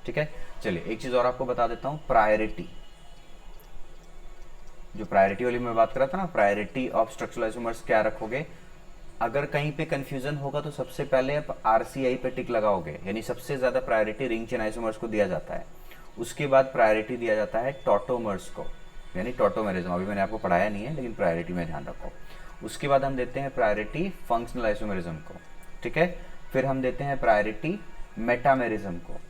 ठीक है, चलिए एक चीज और आपको बता देता हूं, प्रायोरिटी, जो प्रायोरिटी वाली मैं बात कर रहा था ना, प्रायोरिटी ऑफ स्ट्रक्चरल आइसोमर्स क्या रखोगे, अगर कहीं पे कंफ्यूजन होगा तो सबसे पहले आप आरसीआई पे टिक लगाओगे, यानी सबसे ज्यादा प्रायोरिटी रिंग चेन आइसोमर्स को दिया जाता है। उसके बाद प्रायोरिटी दिया जाता है टॉटोमर्स को, यानी टॉटोमेरिज्म, अभी मैंने आपको पढ़ाया नहीं है लेकिन प्रायोरिटी में ध्यान रखो। उसके बाद हम देते हैं प्रायोरिटी फंक्शनल आइसोमेरिज्म को, ठीक है, फिर हम देते हैं प्रायोरिटी मेटामेरिज्म को,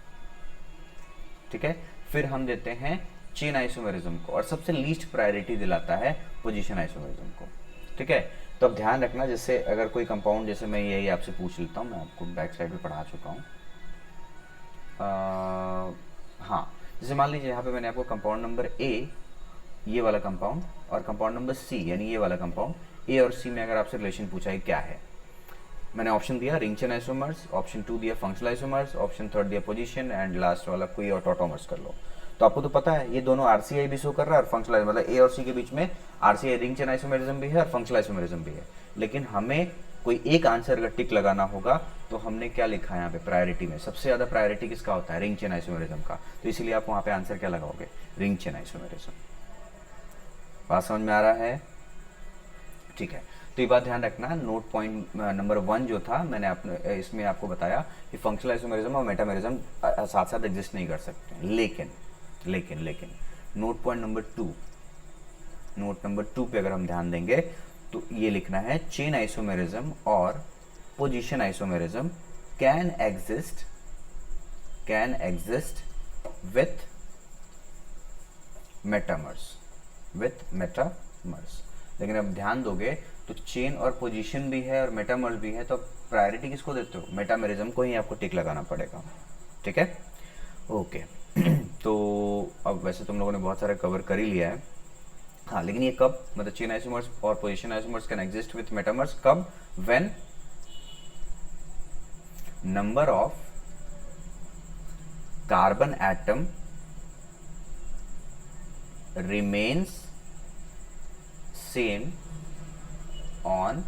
ठीक है, फिर हम देते हैं चेन आइसोमेरिज्म को, और सबसे लीस्ट प्रायोरिटी दिलाता है पोजीशन आइसोमेरिज्म को। ठीक है, तो अब ध्यान रखना, जैसे अगर कोई कंपाउंड, जैसे मैं यही आपसे पूछ लेता हूँ, मैं आपको बैक साइड में पढ़ा चुका हूँ, हाँ, जैसे मान लीजिए यहाँ पे मैंने आपको कंपाउंड नंबर ए, ये वाला कंपाउंड, और कंपाउंड नंबर सी यानी ये वाला कंपाउंड, ए और सी में अगर आपसे रिलेशन पूछा है क्या है, मैंने ऑप्शन दिया रिंग चेन आइसोमर्स, ऑप्शन 2 दिया फंक्शनल आइसोमर्स, ऑप्शन 3 दिया पोजीशन, एंड लास्ट वाला कोई और टॉटोमर्स कर लो। तो आपको तो पता है ये दोनों आरसीआई भी शो कर रहा है और फंक्शनल, मतलब ए और सी के बीच में आरसीआई रिंग चेन आइसोमेरिज्म भी है और फंक्शनल आइसोमेरिज्म भी है, लेकिन हमें कोई एक आंसर अगर टिक लगाना होगा तो हमने क्या लिखा है यहाँ पे, प्रायोरिटी में सबसे ज्यादा प्रायोरिटी किसका होता है, रिंग चेन आइसोमेरिज्म का, तो इसीलिए आप वहां पे आंसर क्या लगाओगे, रिंग चेन आइसोमेरिज्म। बात समझ में आ रहा है? ठीक है, तो ये बात ध्यान रखना, नोट पॉइंट नंबर 1 जो था मैंने अपने इसमें आपको बताया कि फंक्शनल आइसोमेरिज्म और मेटामेरिज्म साथ साथ एग्जिस्ट नहीं कर सकते, लेकिन लेकिन लेकिन note point number 2, note number 2 पे अगर हम ध्यान देंगे तो ये लिखना है, चेन आइसोमेरिज्म और position isomerism can exist with metamers, लेकिन अब ध्यान दोगे तो चेन और पोजीशन भी है और मेटामर्स भी है, तो प्रायोरिटी किसको देते हो, मेटामेरिज्म को ही आपको टिक लगाना पड़ेगा। ठीक है, ओके। तो अब वैसे तुम लोगों ने बहुत सारा कवर कर ही लिया है, हाँ, लेकिन ये कब, मतलब चेन आइसोमर्स और position isomers can exist with metamers कब, when number of carbon atom remains same on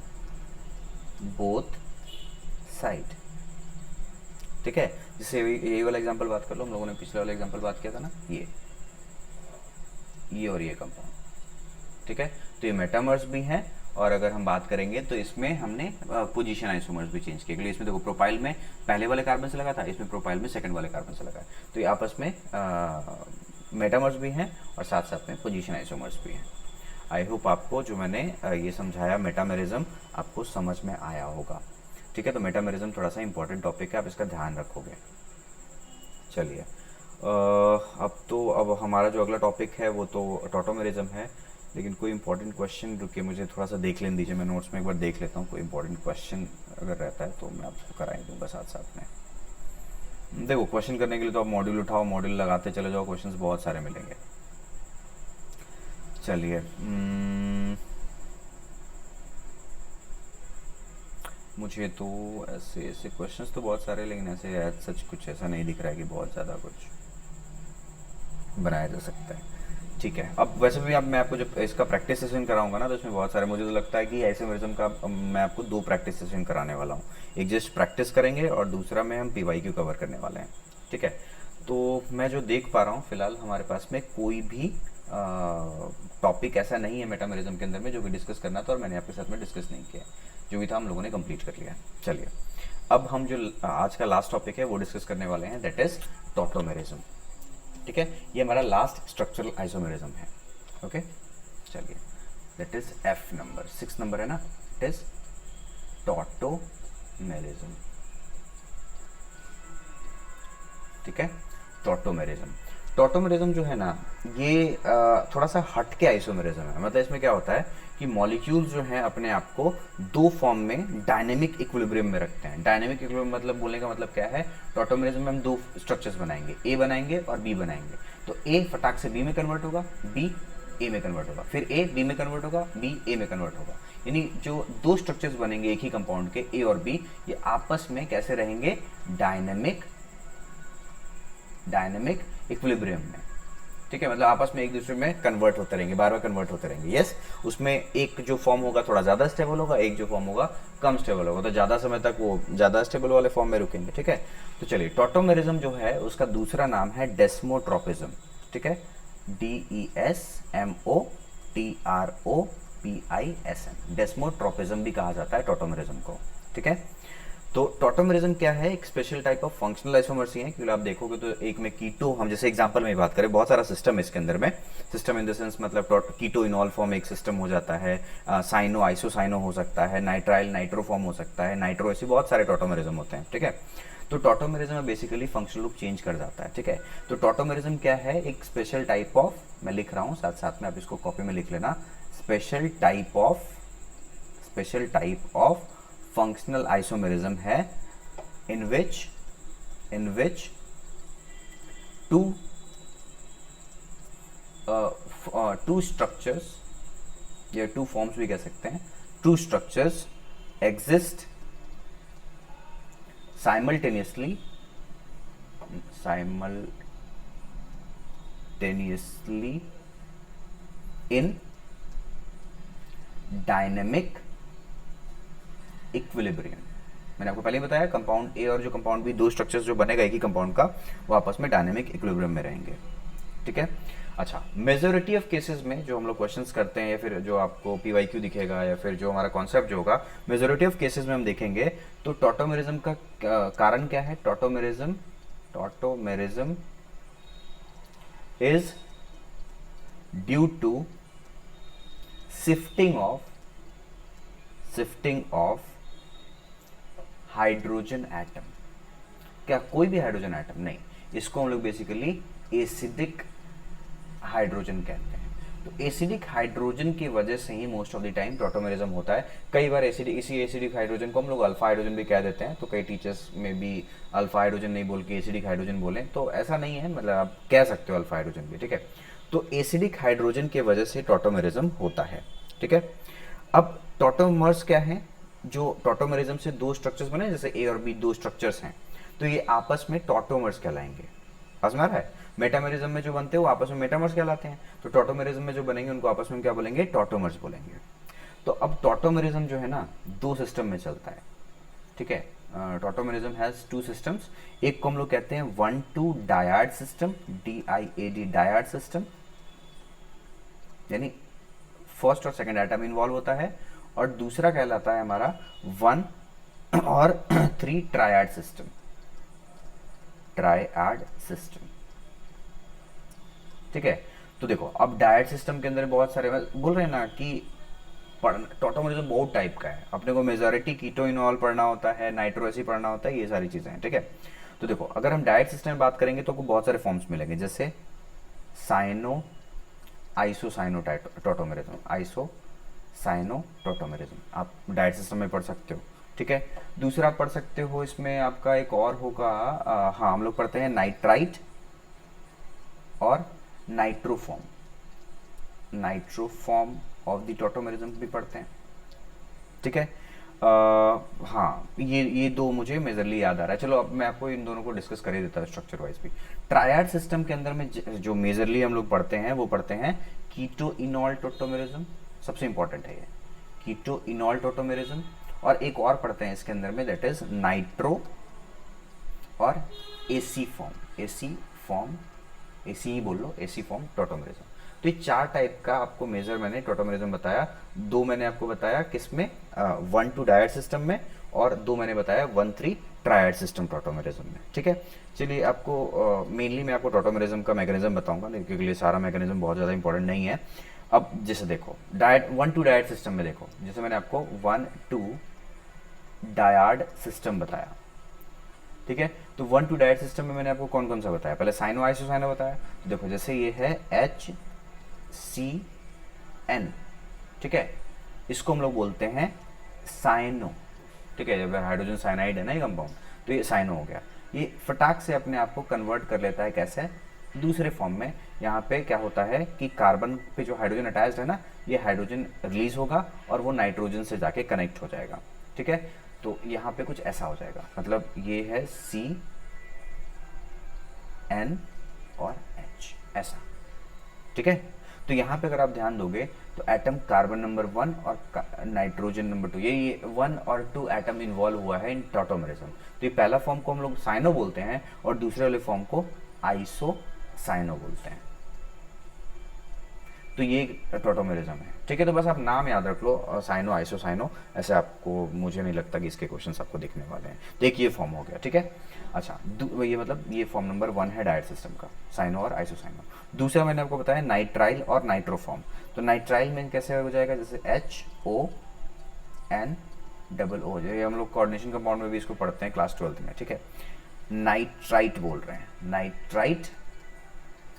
both side। ठीक है, जैसे यही वाला एग्जांपल बात कर लो, हम लोगों ने पिछले वाला एग्जांपल बात किया था ना, ये और ये कंपाउंड, ठीक है, तो ये मेटामर्स भी हैं, और अगर हम बात करेंगे तो इसमें हमने पोजीशन आइसोमर्स भी चेंज किए, क्योंकि इसमें देखो प्रोपाइल में पहले वाले कार्बन से लगा था, इसमें प्रोपाइल में सेकंड वाले कार्बन से लगा है, तो ये आपस में मेटामर्स भी हैं और साथ साथ में पोजीशन आइसोमर्स भी हैं। आई होप आपको जो मैंने ये समझाया मेटामेरिज्म आपको समझ में आया होगा। ठीक है, तो मेटामेरिज्म थोड़ा सा इंपॉर्टेंट टॉपिक है, आप इसका ध्यान रखोगे। चलिए अब हमारा जो अगला टॉपिक है वो तो टॉटोमेरिज्म है, लेकिन कोई इंपॉर्टेंट क्वेश्चन रुके मुझे थोड़ा सा देख लेने दीजिए, मैं नोट्स में एक बार देख लेता हूँ, कोई इंपॉर्टेंट क्वेश्चन अगर रहता है तो मैं आपको करा ही दूँगा साथ साथ में। देखो क्वेश्चन करने के लिए तो आप मॉड्यूल उठाओ, मॉड्यूल लगाते चले जाओ, क्वेश्चंस बहुत सारे मिलेंगे। चलिए मुझे तो ऐसे ऐसे क्वेश्चंस तो बहुत सारे, लेकिन ऐसे सच कुछ ऐसा नहीं दिख रहा है कि बहुत ज़्यादा कुछ बनाया जा सकता है। ठीक है, अब वैसे भी अब मैं आपको जब इसका प्रैक्टिस सेशन कराऊंगा ना, तो इसमें बहुत सारे, मुझे तो लगता है कि आइसोमेरिज्म का मैं आपको 2 प्रैक्टिस सेशन कराने वाला हूँ। एक जस्ट प्रैक्टिस करेंगे और दूसरा में हम PYQ कवर करने वाले हैं। ठीक है, तो मैं जो देख पा रहा हूँ फिलहाल हमारे पास में कोई भी टॉपिक ऐसा नहीं है मेटामेरिज्म के अंदर में जो कि डिस्कस करना था और मैंने आपके साथ में डिस्कस नहीं किया है। जो भी था हम लोगों ने कंप्लीट कर लिया। चलिए, अब हम जो आज का लास्ट टॉपिक है वो डिस्कस करने वाले हैं, दैट इज टॉटोमेरिज्म। ठीक है, ये हमारा लास्ट स्ट्रक्चरल आइसोमेरिज्म है। ओके, चलिए, that is F number, 6 number है ना, इट इज टॉटोमेरिज्म। ठीक है, टॉटोमेरिज्म। टॉटोमेरिज्म जो है ना, ये थोड़ा सा हट के आइसोमेरिज्म है। मतलब इसमें क्या होता है कि मॉलिक्यूल्स जो हैं अपने आप को 2 फॉर्म में डायनेमिक इक्विलिब्रियम में रखते हैं। डायनेमिक इक्विलिब्रियम मतलब, बोलने का मतलब क्या है, टॉटोमेरिज्म में हम 2 स्ट्रक्चर्स बनाएंगे, ए बनाएंगे और बी बनाएंगे। तो ए फटाक से बी में कन्वर्ट होगा, बी ए में कन्वर्ट होगा, फिर ए बी में कन्वर्ट होगा, बी ए में कन्वर्ट होगा। यानी जो 2 स्ट्रक्चर्स बनेंगे एक ही कंपाउंड के, ए और बी, ये आपस में कैसे रहेंगे, डायनेमिक इक्विलिब्रियम में। ठीक है, मतलब आपस में एक दूसरे में कन्वर्ट होते रहेंगे, बार बार कन्वर्ट होते रहेंगे। यस, उसमें एक जो फॉर्म होगा थोड़ा ज़्यादा स्टेबल होगा, एक जो फॉर्म होगा कम स्टेबल होगा, तो ज़्यादा समय तक वो ज़्यादा स्टेबल वाले फॉर्म में रुकेंगे। ठीक है, तो चलिए, टॉटोमेरिज्म जो है उसका दूसरा नाम है डेस्मोट्रोपिज्म। ठीक है, DESMOTROPISM, डेस्मोट्रोपिज्म भी कहा जाता है टॉटोमेरिज्म को। ठीक है, तो टॉटोमेरिज्म क्या है, एक स्पेशल टाइप ऑफ फंक्शनल आइसोमर्सी है। क्योंकि आप देखोगे तो एक में कीटो, हम जैसे एग्जांपल में बात करें, बहुत सारा सिस्टम है इसके अंदर में। सिस्टम इन द सेंस मतलब कीटो इनॉल फॉर्म एक सिस्टम हो जाता है, साइनो आइसोसाइनो हो सकता है, नाइट्राइल नाइट्रो फॉर्म हो सकता है, नाइट्रो, ऐसे बहुत सारे टॉटोमेरिज्म होते हैं। ठीक है, तो टॉटोमेरिज्म में बेसिकली फंक्शनल लुक चेंज कर जाता है। ठीक है, तो टॉटोमेरिज्म क्या है, एक स्पेशल टाइप ऑफ, मैं लिख रहा हूँ साथ साथ में, आप इसको कॉपी में लिख लेना, special type of functional isomerism है in which two structures या two forms भी कह सकते हैं, two structures exist simultaneously in dynamic equilibrium. मैंने आपको पहले ही बताया, कंपाउंड ए और जो कंपाउंड बी, 2 स्ट्रक्चर्स जो बनेगा एक ही कंपाउंड का, वो आपस में डायनेमिक इक्विलिब्रियम में रहेंगे। ठीक है, अच्छा, मेजोरिटी ऑफ केसेस में जो हम लोग क्वेश्चंस करते हैं या फिर जो आपको PYQ दिखेगा या फिर जो हमारा कॉन्सेप्ट जो होगा, मेजोरिटी ऑफ केसेस में हम देखेंगे तो टॉटोमेरिज्म का कारण क्या है, tautomerism is due to shifting of hydrogen atom. क्या कोई भी हाइड्रोजन एटम नहीं, इसको हम लोग बेसिकली एसिडिक हाइड्रोजन कहते हैं। तो एसिडिक हाइड्रोजन की वजह से ही most of the time tautomerism होता है। कई बार इसी एसिडिक हाइड्रोजन को हम लोग अल्फा हाइड्रोजन भी कह देते हैं, तो कई टीचर्स में भी अल्फा हाइड्रोजन नहीं बोल के एसिडिक हाइड्रोजन बोलें, तो ऐसा नहीं है, मतलब आप कह सकते हो अल्फा हाइड्रोजन भी। ठीक है, तो एसिडिक हाइड्रोजन की वजह से टॉटोमेरिज्म होता है। ठीक है, अब टॉटोमर्स क्या है, जो टॉटोमेरिज्म से 2 स्ट्रक्चर्स बने, जैसे ए और बी 2 स्ट्रक्चर्स हैं, तो ये आपस में टॉटोमर्स कहलाएंगे। समझ में आ रहा है, मेटामेरिज्म में जो बनते हैं वो आपस में मेटामर्स कहलाते हैं, तो टॉटोमेरिज्म में जो बनेंगे उनको आपस में क्या बोलेंगे, टॉटोमर्स बोलेंगे। तो अब टॉटोमेरिज्म जो है ना 2 सिस्टम में चलता है। ठीक है, टॉटोमेरिज्म हैज 2 सिस्टम्स। एक को हम लोग कहते हैं 1,2 dyad system, DIAD dyad system, यानी फर्स्ट और सेकंड एटम इन्वॉल्व होता है, और दूसरा कहलाता है हमारा 1 और 3 ट्रायड सिस्टम। ठीक है, तो देखो, अब डायड सिस्टम के अंदर बहुत सारे, बोल रहे हैं ना कि टॉटोमेरिज्म बहुत टाइप का है, अपने को मेजॉरिटी कीटो इनॉल पढ़ना होता है, नाइट्रो एसिड पढ़ना होता है, ये सारी चीजें हैं। ठीक है, तो देखो, अगर हम डायड सिस्टम में बात करेंगे तो आपको बहुत सारे फॉर्म्स मिलेंगे, जैसे साइनो आइसोसाइनो टॉटोमेरिज्म, टॉटोमेरिज्म आप डायट सिस्टम में पढ़ सकते हो। ठीक है, दूसरा आप पढ़ सकते हो, इसमें आपका एक और होगा, हाँ, हम लोग पढ़ते हैं नाइट्राइट और नाइट्रोफॉर्म ऑफ द टॉटोमेरिज्म भी पढ़ते हैं। ठीक है, हाँ, ये दो मुझे मेजरली याद आ रहा है। चलो अब मैं आपको इन दोनों को डिस्कस कर ही देता हूँ स्ट्रक्चर वाइज भी। ट्रायड सिस्टम के अंदर में जो मेजरली हम लोग पढ़ते हैं वो पढ़ते हैं कीटो इनॉल टोटोमेरिज्म, सबसे इंपॉर्टेंट है ये कीटो इनॉल टोटोमेरिज्म। और एक और पढ़ते हैं इसके अंदर में, दैट इज नाइट्रो और एसी फॉर्म, एसी ही बोल लो, एसी फॉर्म टोटोमेरिज्म। तो ये 4 टाइप का आपको मेजर मैंने टोटोमेरिज्म बताया। 2 मैंने आपको बताया किसमें, 1-2 डायड सिस्टम में, और 2 मैंने बताया 1-3 ट्रायड सिस्टम टोटोमेरिज्म में। ठीक है, चलिए आपको मेनली मैं आपको टोटोमेरिज्म का मैकेनिज्म बताऊंगा, क्योंकि ये सारा मैकेनिज्म बहुत ज़्यादा इंपॉर्टेंट नहीं है। अब जैसे देखो डायड 1-2 डायड सिस्टम में देखो, जैसे मैंने आपको 1-2 डायड सिस्टम बताया। ठीक है, तो 1-2 डायड सिस्टम में मैंने आपको कौन कौन सा बताया, पहले साइनो आइसोसाइनो बताया। तो देखो जैसे ये है HCN, ठीक है, इसको हम लोग बोलते हैं साइनो। ठीक है, जब हाइड्रोजन साइनाइड है ना ये कंपाउंड, तो ये साइनो हो गया। ये फटाक से अपने आप को कन्वर्ट कर लेता है, कैसे, दूसरे फॉर्म में। यहाँ पे क्या होता है कि कार्बन पे जो हाइड्रोजन अटैच्ड है ना, ये हाइड्रोजन रिलीज होगा और वो नाइट्रोजन से जाके कनेक्ट हो जाएगा। ठीक है, तो यहाँ पे कुछ ऐसा हो जाएगा, मतलब ये है CN और H ऐसा। ठीक है, तो यहाँ पे अगर आप ध्यान दोगे तो एटम कार्बन नंबर 1 और नाइट्रोजन नंबर 2, ये 1 और 2 एटम इन्वॉल्व हुआ है इन टोटोमेरिज्म। तो ये पहला फॉर्म को हम लोग साइनो बोलते हैं और दूसरे वाले फॉर्म को आइसोसाइनो बोलते हैं। तो ये टोटोमेरिज्म है। ठीक है, तो बस आप नाम याद रख लो, साइनो आइसोसाइनो, ऐसे आपको, मुझे नहीं लगता कि इसके क्वेश्चंस आपको दिखने वाले हैं। तो एक ये फॉर्म हो गया। ठीक है, अच्छा, ये मतलब ये फॉर्म नंबर 1 है डायड सिस्टम का, साइनो और आइसोसाइनो। दूसरा मैंने आपको बताया नाइट्राइल और नाइट्रोफॉर्म। तो नाइट्राइल में कैसे हो जाएगा, जैसे HON_O, ये हम लोग कोऑर्डिनेशन कंपाउंड में भी इसको पढ़ते हैं क्लास 12th में। ठीक है, नाइट्राइट बोल रहे हैं, नाइट्राइट।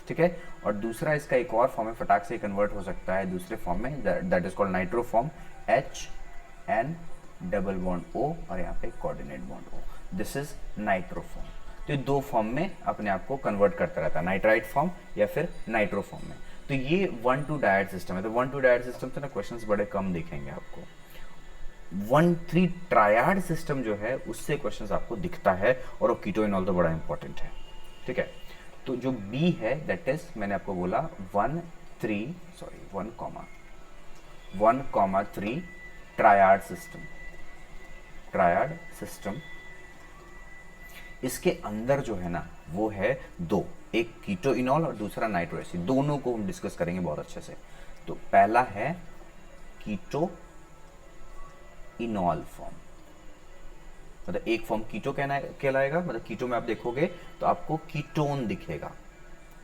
ठीक है, और दूसरा इसका एक और फॉर्म है, फटाक से कन्वर्ट हो सकता है दूसरे फॉर्म में, दैट इज कॉल्ड नाइट्रोफॉर्म, HN_O और यहाँ पे coordinate bond O, this is nitroform. तो ये 2 फॉर्म में अपने आप को कन्वर्ट करता रहता है, नाइट्राइट फॉर्म या फिर नाइट्रोफॉर्म में। तो ये 1-2 डायड सिस्टम है। तो 1-2 डायड सिस्टम से ना क्वेश्चंस बड़े कम दिखेंगे आपको। 1-3 ट्रायड सिस्टम जो है उससे क्वेश्चंस आपको दिखता है, और वो कीटोइनॉल तो बड़ा इंपॉर्टेंट है। ठीक है, तो जो B है दैट इज, मैंने आपको बोला 1-3 ट्रायड सिस्टम। इसके अंदर जो है ना वो है 2, एक कीटोइनॉल और दूसरा नाइट्रो एसिड। दोनों को हम डिस्कस करेंगे बहुत अच्छे से। तो पहला है कीटोइनॉल फॉर्म, मतलब एक फॉर्म कीटो कहलाएगा, मतलब कीटो में आप देखोगे तो आपको कीटोन दिखेगा,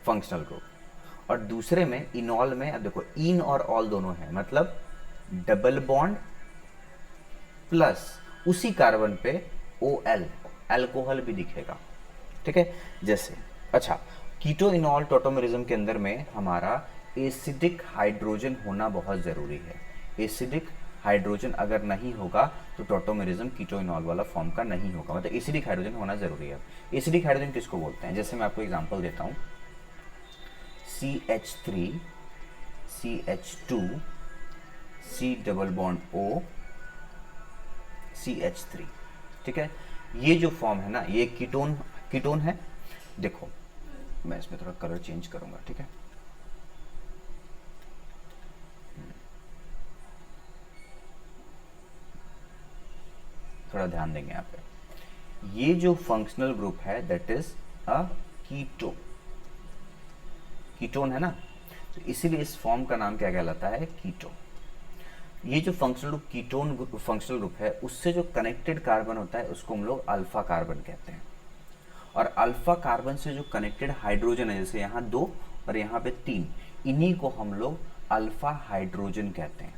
फंक्शनल ग्रुप। और दूसरे में इनॉल में अब देखो इन और ऑल दोनों है, मतलब डबल बॉन्ड प्लस उसी कार्बन पे OL, अल्कोहल भी दिखेगा। ठीक है, जैसे अच्छा, कीटो इनॉल टोटोमेरिज्म के अंदर में हमारा एसिडिक हाइड्रोजन होना बहुत जरूरी है। एसिडिक हाइड्रोजन अगर नहीं होगा तो टोटोमेरिज्म कीटोइनॉल वाला फॉर्म का नहीं होगा, मतलब एसिडिक हाइड्रोजन होना जरूरी है। एसिडिक हाइड्रोजन किसको बोलते हैं, जैसे मैं आपको एग्जांपल देता हूं, CH3 CH2 C_O CH3। ठीक है, ये जो फॉर्म है ना ये कीटोन है। देखो मैं इसमें थोड़ा कलर चेंज करूंगा। ठीक है, थोड़ा ध्यान देंगे यहाँ पे। ये जो फंक्शनल ग्रुप है दैट इज अ कीटोन है ना, तो इसीलिए इस फॉर्म का नाम क्या कहलाता है, कीटो। ये जो फंक्शनल ग्रुप है उससे जो कनेक्टेड कार्बन होता है उसको हम लोग अल्फा कार्बन कहते हैं। और अल्फा कार्बन से जो कनेक्टेड हाइड्रोजन है, जैसे यहाँ 2 और यहाँ पे 3, इन्हीं को हम लोग अल्फा हाइड्रोजन कहते हैं,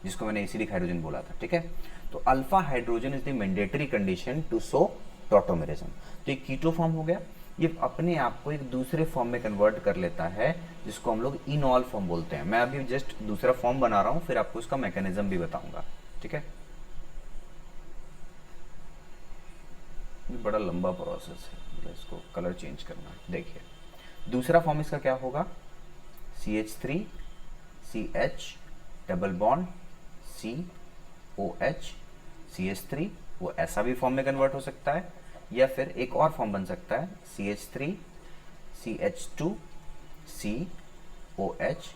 जिसको मैंने एसिडिक हाइड्रोजन बोला था। ठीक है, तो alpha hydrogen is the mandatory condition to show tautomerism. तो ये कीटो फॉर्म हो गया, ये अपने आप को एक दूसरे फॉर्म में कन्वर्ट कर लेता है, जिसको हम लोग इनॉल फॉर्म बोलते हैं। मैं अभी जस्ट दूसरा फॉर्म बना रहा हूं, फिर आपको इसका मैकेनिज्म भी बताऊंगा। ठीक है, ये बड़ा लंबा प्रोसेस है, मतलब इसको कलर चेंज करना। देखिए दूसरा फॉर्म इसका क्या होगा, CH3 CH double bond COH CH3 वो ऐसा भी फॉर्म में कन्वर्ट हो सकता है, या फिर एक और फॉर्म बन सकता है CH3 CH2 COH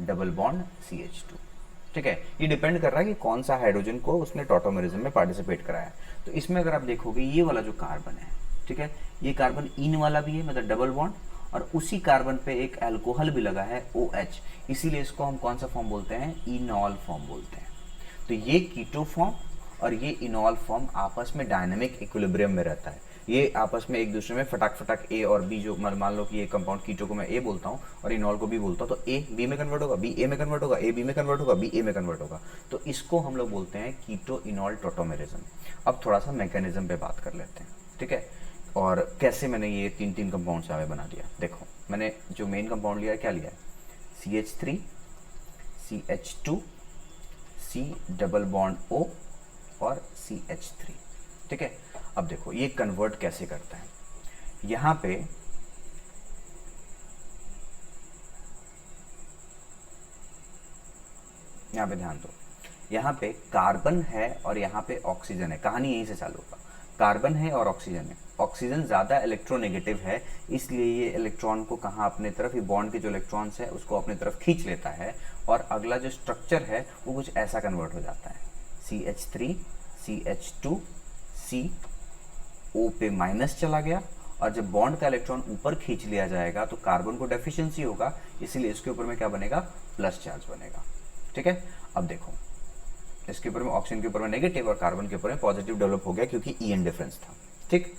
double bond CH2। ठीक है, ये डिपेंड कर रहा है कि कौन सा हाइड्रोजन को उसने टॉटोमेरिज्म में पार्टिसिपेट कराया है। तो इसमें अगर आप देखोगे ये वाला जो कार्बन है, ठीक है, ये कार्बन इन वाला भी है, मतलब डबल बॉन्ड, और उसी कार्बन पे एक अल्कोहल भी लगा है OH, इसीलिए इसको हम कौन सा फॉर्म बोलते हैं, इनॉल फॉर्म बोलते हैं। तो ये कीटो फॉर्म और ये इनॉल फॉर्म आपस में डायनेमिक इक्विलिब्रियम में रहता है। ये आपस में एक दूसरे में फटाक फटाक ए और बी, जो मान लो कि ये कंपाउंड कीटो को मैं ए बोलता हूँ और इनॉल को बी बोलता हूँ, तो ए बी में कन्वर्ट होगा, बी ए में कन्वर्ट होगा, ए बी में कन्वर्ट होगा, बी ए में कन्वर्ट होगा। तो इसको हम लोग बोलते हैं कीटो इनॉल टॉटोमेरिज्म। अब थोड़ा सा मैकेनिज्म पे बात कर लेते हैं, ठीक है, और कैसे मैंने ये तीन तीन कंपाउंड से बना दिया। देखो मैंने जो मेन कंपाउंड लिया है, क्या लिया है, CH3 CH2 C double bond O और CH3। ठीक है, अब देखो ये कन्वर्ट कैसे करता है। यहां पे ध्यान दो, यहां पे कार्बन है और यहां पे ऑक्सीजन है। कहानी यहीं से चालू होगा, कार्बन है और ऑक्सीजन है। ऑक्सीजन ज़्यादा इलेक्ट्रोनेगेटिव है, इसलिए ये इलेक्ट्रॉन को कहाँ अपने तरफ, ये बॉन्ड के जो इलेक्ट्रॉन्स है उसको अपने तरफ खींच लेता है, और अगला जो स्ट्रक्चर है वो कुछ ऐसा कन्वर्ट हो जाता है, CH3 CH2 C O पे माइनस चला गया, और जब बॉन्ड का इलेक्ट्रॉन ऊपर खींच लिया जाएगा तो कार्बन को डेफिशिएंसी होगा, इसीलिए इसके ऊपर में क्या बनेगा, प्लस चार्ज बनेगा। ठीक है, अब देखो इसके ऊपर में ऑक्सीजन के ऊपर में नेगेटिव और कार्बन के ऊपर में पॉजिटिव डेवलप हो गया क्योंकि EN डिफरेंस था। ठीक,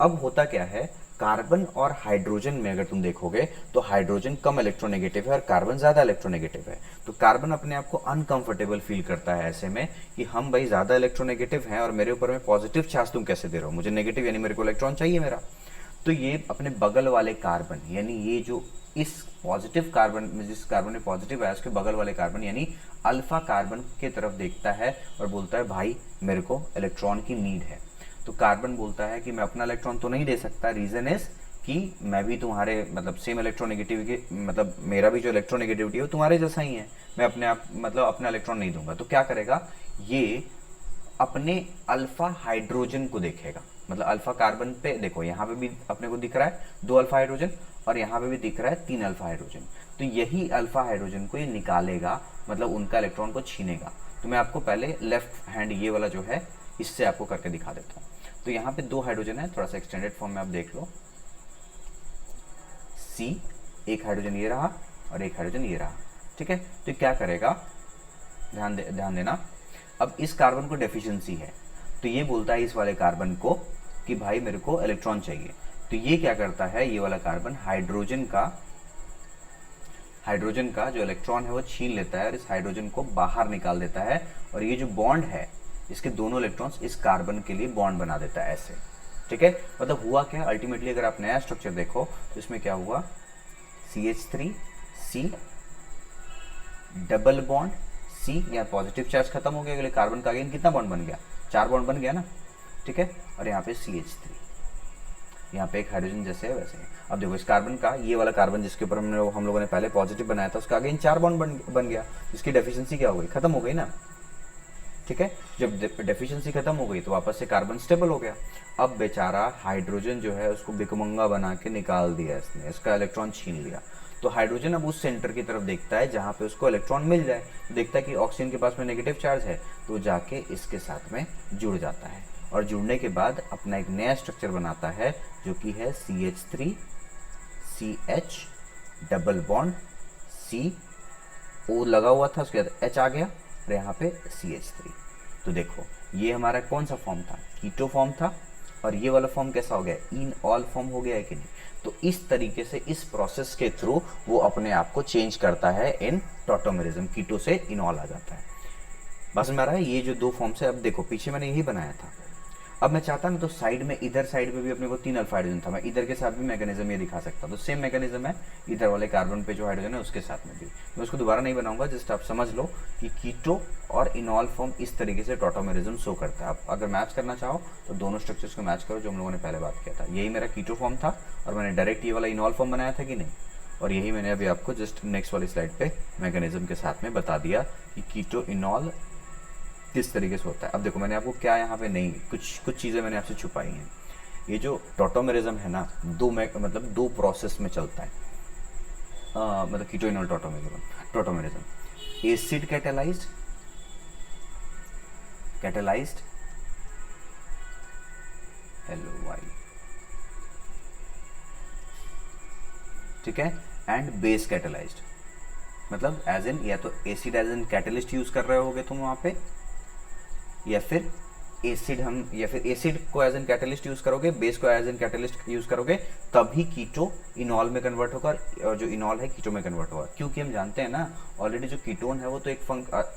अब होता क्या है, कार्बन और हाइड्रोजन में अगर तुम देखोगे तो हाइड्रोजन कम इलेक्ट्रोनेगेटिव है और कार्बन ज्यादा इलेक्ट्रोनेगेटिव है। तो कार्बन अपने आप को अनकंफर्टेबल फील करता है ऐसे में कि हम भाई ज्यादा इलेक्ट्रोनेगेटिव हैं और मेरे ऊपर में पॉजिटिव चार्ज तुम कैसे दे रहे हो, मुझे नेगेटिव यानी मेरे को इलेक्ट्रॉन चाहिए मेरा। तो ये अपने बगल वाले कार्बन, यानी ये जो इस पॉजिटिव कार्बन में, जिस कार्बन में पॉजिटिव है उसके बगल वाले कार्बन यानी अल्फा कार्बन की तरफ देखता है और बोलता है भाई मेरे को इलेक्ट्रॉन की नीड है। तो कार्बन बोलता है कि मैं अपना इलेक्ट्रॉन तो नहीं दे सकता, रीजन इज कि मैं भी तुम्हारे मतलब सेम इलेक्ट्रोनेगेटिविटी, मतलब मेरा भी जो इलेक्ट्रोनेगेटिविटी है वो तुम्हारे जैसा ही है, मैं अपने आप मतलब अपना इलेक्ट्रॉन नहीं दूंगा। तो क्या करेगा, ये अपने अल्फा हाइड्रोजन को देखेगा, मतलब अल्फा कार्बन पे देखो यहाँ पे भी अपने को दिख रहा है 2 अल्फा हाइड्रोजन और यहाँ पे भी दिख रहा है 3 अल्फा हाइड्रोजन। तो यही अल्फा हाइड्रोजन को ये निकालेगा, मतलब उनका इलेक्ट्रॉन को छीनेगा। तो मैं आपको पहले लेफ्ट हैंड ये वाला जो है इससे आपको करके दिखा देता हूँ। तो यहाँ पे 2 हाइड्रोजन है, थोड़ा सा एक्सटेंडेड फॉर्म में आप देख लो, C, एक हाइड्रोजन ये रहा और एक हाइड्रोजन ये रहा। ठीक है, तो क्या करेगा, ध्यान देना, अब इस कार्बन को डेफिशिएंसी है तो ये बोलता है इस वाले कार्बन को कि भाई मेरे को इलेक्ट्रॉन चाहिए। तो ये क्या करता है, ये वाला कार्बन हाइड्रोजन का जो इलेक्ट्रॉन है वो छीन लेता है और इस हाइड्रोजन को बाहर निकाल देता है, और ये जो बॉन्ड है इसके दोनों इलेक्ट्रॉन्स इस कार्बन के लिए बॉन्ड बना देता है ऐसे। ठीक है, मतलब हुआ क्या, अल्टीमेटली अगर आप नया स्ट्रक्चर देखो तो इसमें क्या हुआ, CH3 C double bond C, यहाँ पॉजिटिव चार्ज खत्म हो गया, अगले कार्बन का अगेन कितना बॉन्ड बन गया, 4 बॉन्ड बन गया ना। ठीक है, और यहाँ पे CH3, यहाँ पे एक हाइड्रोजन जैसे है वैसे है। अब देखो इस कार्बन का, ये वाला कार्बन जिसके ऊपर हम लोगों ने पहले पॉजिटिव बनाया था उसका अगेन 4 बॉन्ड बन गया, इसकी डेफिशिएंसी क्या हो गई, खत्म हो गई ना। ठीक है, जब डेफिशिएंसी खत्म हो गई तो वापस से कार्बन स्टेबल हो गया। अब बेचारा हाइड्रोजन जो है उसको भिकमंगा बना के निकाल दिया इसने, इसका इलेक्ट्रॉन छीन लिया। तो हाइड्रोजन अब उस सेंटर की तरफ देखता है जहां पे उसको इलेक्ट्रॉन मिल जाए, देखता है कि ऑक्सीजन के पास में नेगेटिव चार्ज है, तो जाके इसके साथ में जुड़ जाता है, और जुड़ने के बाद अपना एक नया स्ट्रक्चर बनाता है जो कि है CH3 CH double bond C, O लगा हुआ था उसके बाद H आ गया और यहाँ पे CH3। तो देखो ये हमारा कौन सा फॉर्म था, कीटो फॉर्म था, और ये वाला फॉर्म कैसा हो गया, इन ऑल फॉर्म हो गया है कि नहीं। तो इस तरीके से इस प्रोसेस के थ्रू वो अपने आप को चेंज करता है इन टॉटोमेरिज्म, कीटो से इनॉल आ जाता है। बस में आ रहा है, ये जो 2 फॉर्म से, अब देखो पीछे मैंने यही बनाया था, अब मैं चाहता ना तो साइड में, इधर साइड में भी अपने को 3 अल्फा हाइड्रोजन था, मैं इधर के साथ भी मैकेनिज्म ये दिखा सकता, तो सेम मैकेनिज्म है इधर वाले कार्बन पे जो हाइड्रोजन है उसके साथ में भी। मैं उसको दोबारा नहीं बनाऊंगा, जस्ट आप समझ लो कि कीटो और इनॉल फॉर्म इस तरीके से टॉटोमेरिज्म शो करता है। आप अगर मैच करना चाहो तो दोनों स्ट्रक्चर्स को मैच करो जो हम लोगों ने पहले बात किया था। यही मेरा कीटो फॉर्म था और मैंने डायरेक्ट ये वाला इनॉल फॉर्म बनाया था कि नहीं, और यही मैंने अभी आपको जस्ट नेक्स्ट वाली स्लाइड पे मैकेनिज्म के साथ में बता दिया कि कीटो इनॉल किस तरीके से होता है। अब देखो मैंने आपको क्या यहाँ पे नहीं, कुछ चीज़ें मैंने आपसे छुपाई हैं। ये जो टॉटोमेरिज्म है ना, मतलब दो प्रोसेस में चलता है। मतलब keto enol tautomerism acid catalysed LOI, ठीक है, एंड बेस कैटेलाइज्ड। मतलब एज एन, या तो acid as an catalyst use कर रहे होगे तुम वहां पे, या फिर एसिड को एज एन कैटलिस्ट यूज करोगे, बेस को एज एन कैटलिस्ट यूज करोगे, तभी कीटो इनॉल में कन्वर्ट होगा और जो इनॉल है कीटो में कन्वर्ट होगा। क्योंकि हम जानते हैं ना ऑलरेडी जो कीटोन है वो तो एक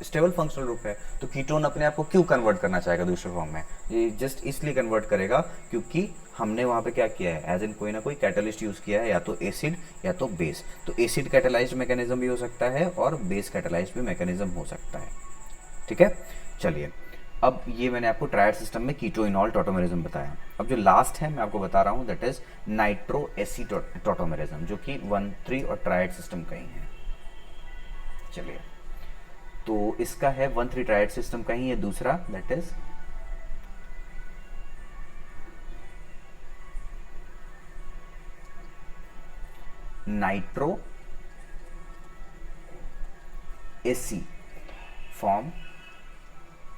स्टेबल फंक्शनल ग्रुप है, तो कीटोन अपने आप को क्यों कन्वर्ट करना चाहेगा दूसरे फॉर्म में, ये जस्ट इसलिए कन्वर्ट करेगा क्योंकि हमने वहां पे क्या किया है, एज एन कोई ना कोई कैटलिस्ट यूज किया है, या तो एसिड या तो बेस। तो एसिड कैटेलाइज्ड मैकेनिज्म भी हो सकता है और बेस कैटेलाइज्ड भी मैकेनिज्म हो सकता है, ठीक है। चलिए, अब ये मैंने आपको ट्रायड सिस्टम में कीटोइनॉल टॉटोमेरिज्म बताया। अब जो लास्ट है मैं आपको बता रहा हूँ, that is nitro AC tautomerism, जो कि 1-3 और ट्रायड सिस्टम का ही है। चलिए, तो इसका है 1-3 ट्रायड सिस्टम का ही है दूसरा, that is nitro AC form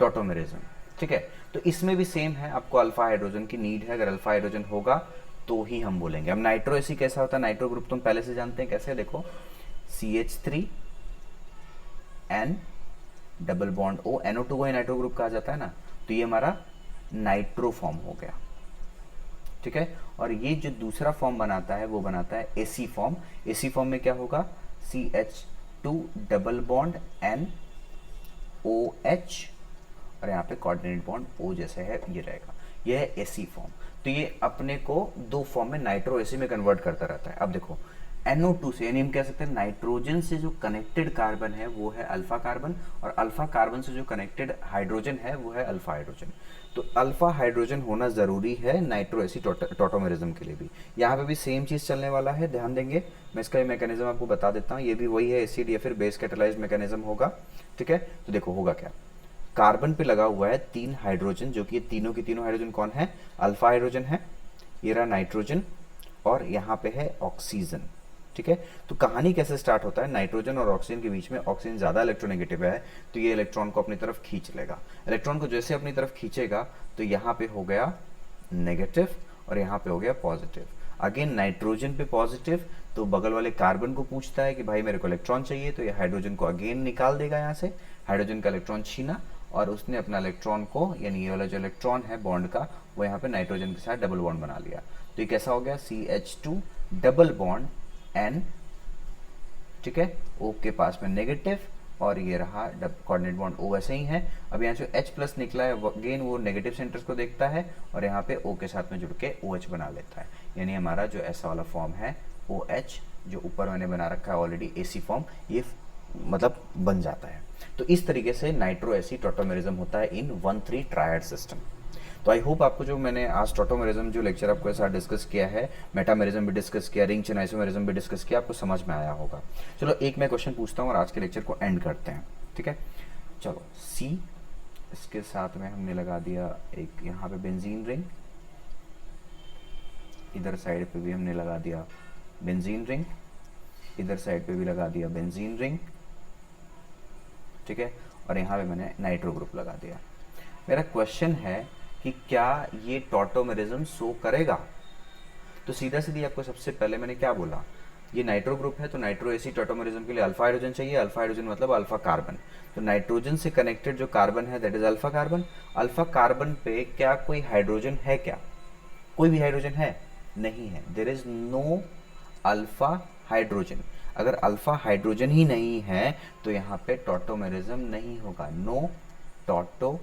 tautomerism, ठीक है। तो इसमें भी सेम है, आपको अल्फा हाइड्रोजन की नीड है, अगर अल्फा हाइड्रोजन होगा तो ही हम बोलेंगे। अब नाइट्रो एसी कैसा होता है, नाइट्रो ग्रुप तुम पहले से जानते हैं कैसे, देखो CH3N double bond O, NO2 को ही नाइट्रो ग्रुप कहा जाता है ना, तो ये हमारा नाइट्रो फॉर्म हो गया, ठीक है। और ये जो दूसरा फॉर्म बनाता है वो बनाता है एसी फॉर्म। एसी फॉर्म में क्या होगा, CH2 डबल बॉन्ड NOH और यहाँ पे कोऑर्डिनेट बॉन्ड O जैसे है, ये रहेगा, ये है एसी फॉर्म। तो ये अपने को दो फॉर्म में नाइट्रो एसी में कन्वर्ट करता रहता है। अब देखो NO2 से, यानी हम कह सकते हैं नाइट्रोजन से जो कनेक्टेड कार्बन है वो है अल्फा कार्बन, और अल्फा कार्बन से जो कनेक्टेड हाइड्रोजन है वो है अल्फा हाइड्रोजन। तो अल्फा हाइड्रोजन होना जरूरी है नाइट्रो एसी टॉटोमेरिज्म के लिए भी। यहाँ पे भी सेम चीज चलने वाला है, ध्यान देंगे। मैं इसका ये मैकेनिज्म आपको बता देता हूँ, ये भी वही है, एसिड या फिर बेस कैटेलाइज्ड मैकेनिज्म होगा, ठीक है। तो देखो होगा क्या, कार्बन पे लगा हुआ है 3 हाइड्रोजन, जो कि तीनों की तीनों हाइड्रोजन कौन है, अल्फा हाइड्रोजन है, ये रहा नाइट्रोजन, और यहाँ पे है ऑक्सीजन, ठीक है। तो कहानी कैसे स्टार्ट होता है, नाइट्रोजन और ऑक्सीजन के बीच में ऑक्सीजन ज्यादा इलेक्ट्रोनेगेटिव है, तो ये इलेक्ट्रॉन को अपनी तरफ खींच लेगा। इलेक्ट्रॉन को जैसे अपनी तरफ खींचेगा तो यहाँ पे हो गया नेगेटिव और यहाँ पे हो गया पॉजिटिव। अगेन नाइट्रोजन पे पॉजिटिव, तो बगल वाले कार्बन को पूछता है कि भाई मेरे को इलेक्ट्रॉन चाहिए, तो ये हाइड्रोजन को अगेन निकाल देगा यहाँ से, हाइड्रोजन का इलेक्ट्रॉन छीना, और उसने अपना इलेक्ट्रॉन को, यानी ये वाला जो इलेक्ट्रॉन है बॉन्ड का, वो यहाँ पे नाइट्रोजन के साथ डबल बॉन्ड बना लिया। तो ये कैसा हो गया, CH2 डबल बॉन्ड N, ठीक है, O के पास में नेगेटिव, और ये रहा कोऑर्डिनेट बॉन्ड O ऐसे ही है। अब यहाँ जो H प्लस निकला है अगेन वो नेगेटिव सेंटर्स को देखता है और यहाँ पे O के साथ में जुड़ के OH बना लेता है, यानी हमारा जो ऐसा वाला फॉर्म है OH, जो ऊपर मैंने बना रखा है ऑलरेडी एसी फॉर्म, ये मतलब बन जाता है। तो इस तरीके से नाइट्रो एसी टॉटोमेरिज्म होता है इन 1-3 ट्रायड सिस्टम। तो आई होप आपको जो मैंने आज टॉटोमेरिज्म जो लेक्चर आपको साथ डिस्कस किया है, मेटामेरिज्म भी डिस्कस किया, रिंग चेन आइसोमेरिज्म भी डिस्कस किया, आपको समझ में आया होगा। चलो एक मैं क्वेश्चन पूछता हूँ और आज के लेक्चर को एंड करते हैं, ठीक है। चलो सी, इसके साथ में हमने लगा दिया एक यहाँ पे बेंजीन रिंग, इधर साइड पे भी हमने लगा दिया बेंजीन रिंग, इधर साइड पे भी लगा दिया बेंजीन रिंग, ठीक है, और यहाँ पे मैंने नाइट्रो ग्रुप लगा दिया। मेरा क्वेश्चन है कि क्या ये टॉटोमेरिज्म शो करेगा। तो सीधा सीधी आपको सबसे पहले मैंने क्या बोला, ये नाइट्रो ग्रुप है, तो नाइट्रो एसी टॉटोमेरिज्म के लिए अल्फा हाइड्रोजन चाहिए, अल्फा हाइड्रोजन मतलब अल्फा कार्बन। तो नाइट्रोजन से कनेक्टेड जो कार्बन है that is alpha carbon. Alpha carbon पे क्या कोई हाइड्रोजन है, क्या कोई भी हाइड्रोजन है, नहीं है, there is no alpha hydrogen. अगर अल्फा हाइड्रोजन ही नहीं है तो यहाँ पे टॉटोमेरिज्म नहीं होगा, नो टॉटोमेरिज्म।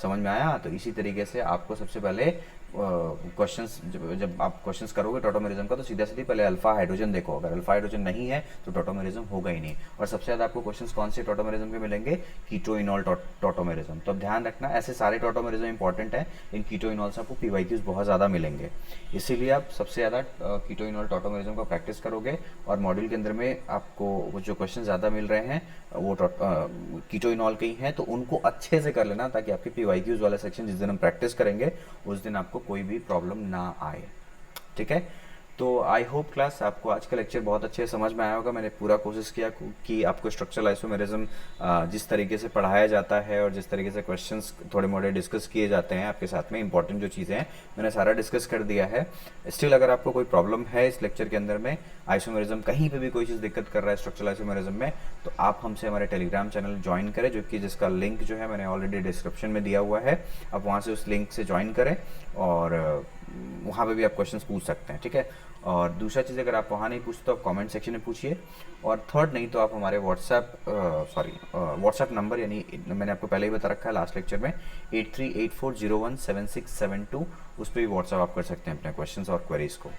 समझ में आया? तो इसी तरीके से आपको सबसे पहले क्वेश्चंस जब आप क्वेश्चंस करोगे टॉटोमेरिज्म का, तो सीधा सीधी पहले अल्फा हाइड्रोजन देखो। अगर अल्फा हाइड्रोजन नहीं है तो टॉटोमेरिज्म होगा ही नहीं। और सबसे ज़्यादा आपको क्वेश्चंस कौन से टॉटोमेरिज्म के मिलेंगे? कीटोइनॉल टॉटोमेरिज्म। तो अब ध्यान रखना, ऐसे सारे टॉटोमेरिज्म इंपॉर्टेंट है, इन कीटोइनॉल से आपको पीवाईक्यूज बहुत ज़्यादा मिलेंगे। इसीलिए आप सबसे ज़्यादा कीटोइनॉल टॉटोमेरिज्म का प्रैक्टिस करोगे, और मॉड्यूल के अंदर में आपको वो जो क्वेश्चन ज़्यादा मिल रहे हैं वो कीटोइनॉल के ही हैं, तो उनको अच्छे से कर लेना, ताकि आपके पीवाईक्यूज वाला सेक्शन जिस दिन हम प्रैक्टिस करेंगे उस दिन आपको कोई भी प्रॉब्लम ना आए। ठीक है? तो आई होप क्लास आपको आज का लेक्चर बहुत अच्छे से समझ में आया होगा। मैंने पूरा कोशिश किया कि आपको स्ट्रक्चरल आइसोमेरिज्म जिस तरीके से पढ़ाया जाता है और जिस तरीके से क्वेश्चंस थोड़े मोड़े डिस्कस किए जाते हैं आपके साथ में, इंपॉर्टेंट जो चीज़ें हैं मैंने सारा डिस्कस कर दिया है। स्टिल अगर आपको कोई प्रॉब्लम है इस लेक्चर के अंदर में, आइसोमेरिज्म कहीं पर भी कोई चीज़ दिक्कत कर रहा है स्ट्रक्चरल आइसोमेरिज्म में, तो आप हमसे हमारे टेलीग्राम चैनल ज्वाइन करें, जो कि जिसका लिंक जो है मैंने ऑलरेडी डिस्क्रिप्शन में दिया हुआ है। आप वहाँ से उस लिंक से ज्वाइन करें और वहाँ पे भी आप क्वेश्चंस पूछ सकते हैं। ठीक है? और दूसरा चीज़, अगर आप वहाँ नहीं पूछते तो आप कमेंट सेक्शन में पूछिए। और थर्ड नहीं तो आप हमारे व्हाट्सएप नंबर, यानी मैंने आपको पहले ही बता रखा है लास्ट लेक्चर में, 8384017672, उस पर भी व्हाट्सएप आप कर सकते हैं अपने क्वेश्चंस और क्वेरीज को।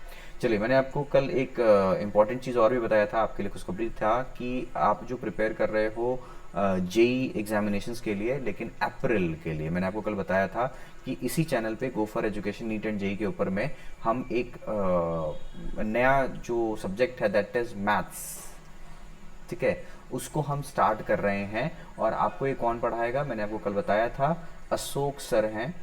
चलिए, मैंने आपको कल एक इंपॉर्टेंट चीज़ और भी बताया था आपके लिए खुशखबरी था कि आप जो प्रिपेयर कर रहे हो जेई एग्जामिनेशंस के लिए, लेकिन अप्रैल के लिए, मैंने आपको कल बताया था कि इसी चैनल पे Go For Education NEET and JEE के ऊपर में हम एक नया जो सब्जेक्ट है दैट इज मैथ्स, ठीक है, उसको हम स्टार्ट कर रहे हैं। और आपको ये कौन पढ़ाएगा? मैंने आपको कल बताया था अशोक सर हैं,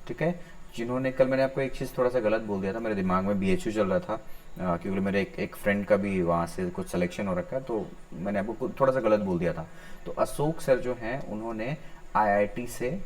ठीक है, जिन्होंने, कल मैंने आपको एक चीज़ थोड़ा सा गलत बोल दिया था, मेरे दिमाग में बीएचयू चल रहा था क्योंकि मेरे एक फ्रेंड का भी वहाँ से कुछ सिलेक्शन हो रखा है, तो मैंने आपको थोड़ा सा गलत बोल दिया था। तो अशोक सर जो हैं उन्होंने आईआईटी से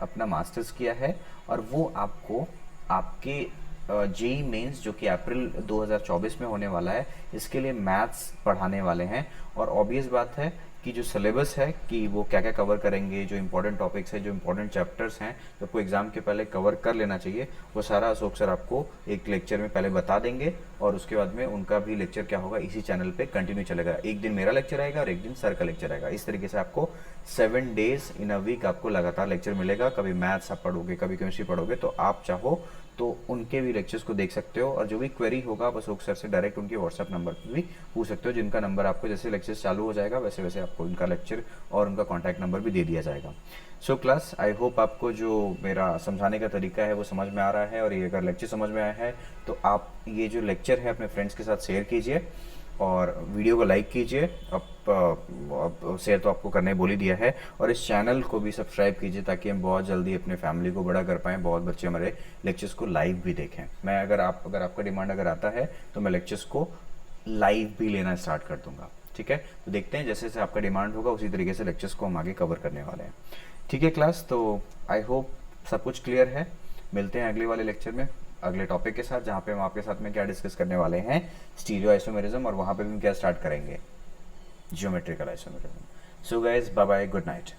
अपना मास्टर्स किया है, और वो आपको आपके जेई मेंस जो कि अप्रैल 2024 में होने वाला है, इसके लिए मैथ्स पढ़ाने वाले हैं। और ऑब्वियस बात है कि जो सिलेबस है कि वो क्या क्या कवर करेंगे, जो इंपॉर्टेंट टॉपिक्स हैं, जो इंपॉर्टेंट चैप्टर्स हैं, जो आपको एग्जाम के पहले कवर कर लेना चाहिए, वो सारा अशोक सर आपको एक लेक्चर में पहले बता देंगे। और उसके बाद में उनका भी लेक्चर क्या होगा, इसी चैनल पे कंटिन्यू चलेगा। एक दिन मेरा लेक्चर आएगा और एक दिन सर का लेक्चर आएगा। इस तरीके से आपको 7 डेज इन अ वीक आपको लगातार लेक्चर मिलेगा। कभी मैथ्स आप पढ़ोगे, कभी केमिस्ट्री पढ़ोगे, तो आप चाहो तो उनके भी लेक्चर्स को देख सकते हो। और जो भी क्वेरी होगा आप अशोक सर से डायरेक्ट उनके व्हाट्सएप नंबर पर भी पूछ सकते हो, जिनका नंबर आपको जैसे लेक्चर्स चालू हो जाएगा वैसे वैसे आपको उनका लेक्चर और उनका कॉन्टैक्ट नंबर भी दे दिया जाएगा। सो क्लास, आई होप आपको जो मेरा समझाने का तरीका है वो समझ में आ रहा है। और ये अगर लेक्चर समझ में आया है तो आप ये जो लेक्चर है अपने फ्रेंड्स के साथ शेयर कीजिए और वीडियो को लाइक कीजिए। अब शेयर तो आपको करने बोल ही दिया है। और इस चैनल को भी सब्सक्राइब कीजिए ताकि हम बहुत जल्दी अपने फैमिली को बड़ा कर पाएँ, बहुत बच्चे हमारे लेक्चर्स को लाइव भी देखें। मैं अगर आपका डिमांड अगर आता है तो मैं लेक्चर्स को लाइव भी लेना स्टार्ट कर दूंगा। ठीक है? तो देखते हैं, जैसे जैसे आपका डिमांड होगा उसी तरीके से लेक्चर्स को हम आगे कवर करने वाले हैं। ठीक है क्लास, तो आई होप सब कुछ क्लियर है। मिलते हैं अगले वाले लेक्चर में अगले टॉपिक के साथ, जहाँ पे हम आपके साथ में क्या डिस्कस करने वाले हैं, स्टीरियो आइसोमेरिज्म, और वहाँ पे भी हम क्या स्टार्ट करेंगे, geometrical isomerism. So guys, bye bye, good night.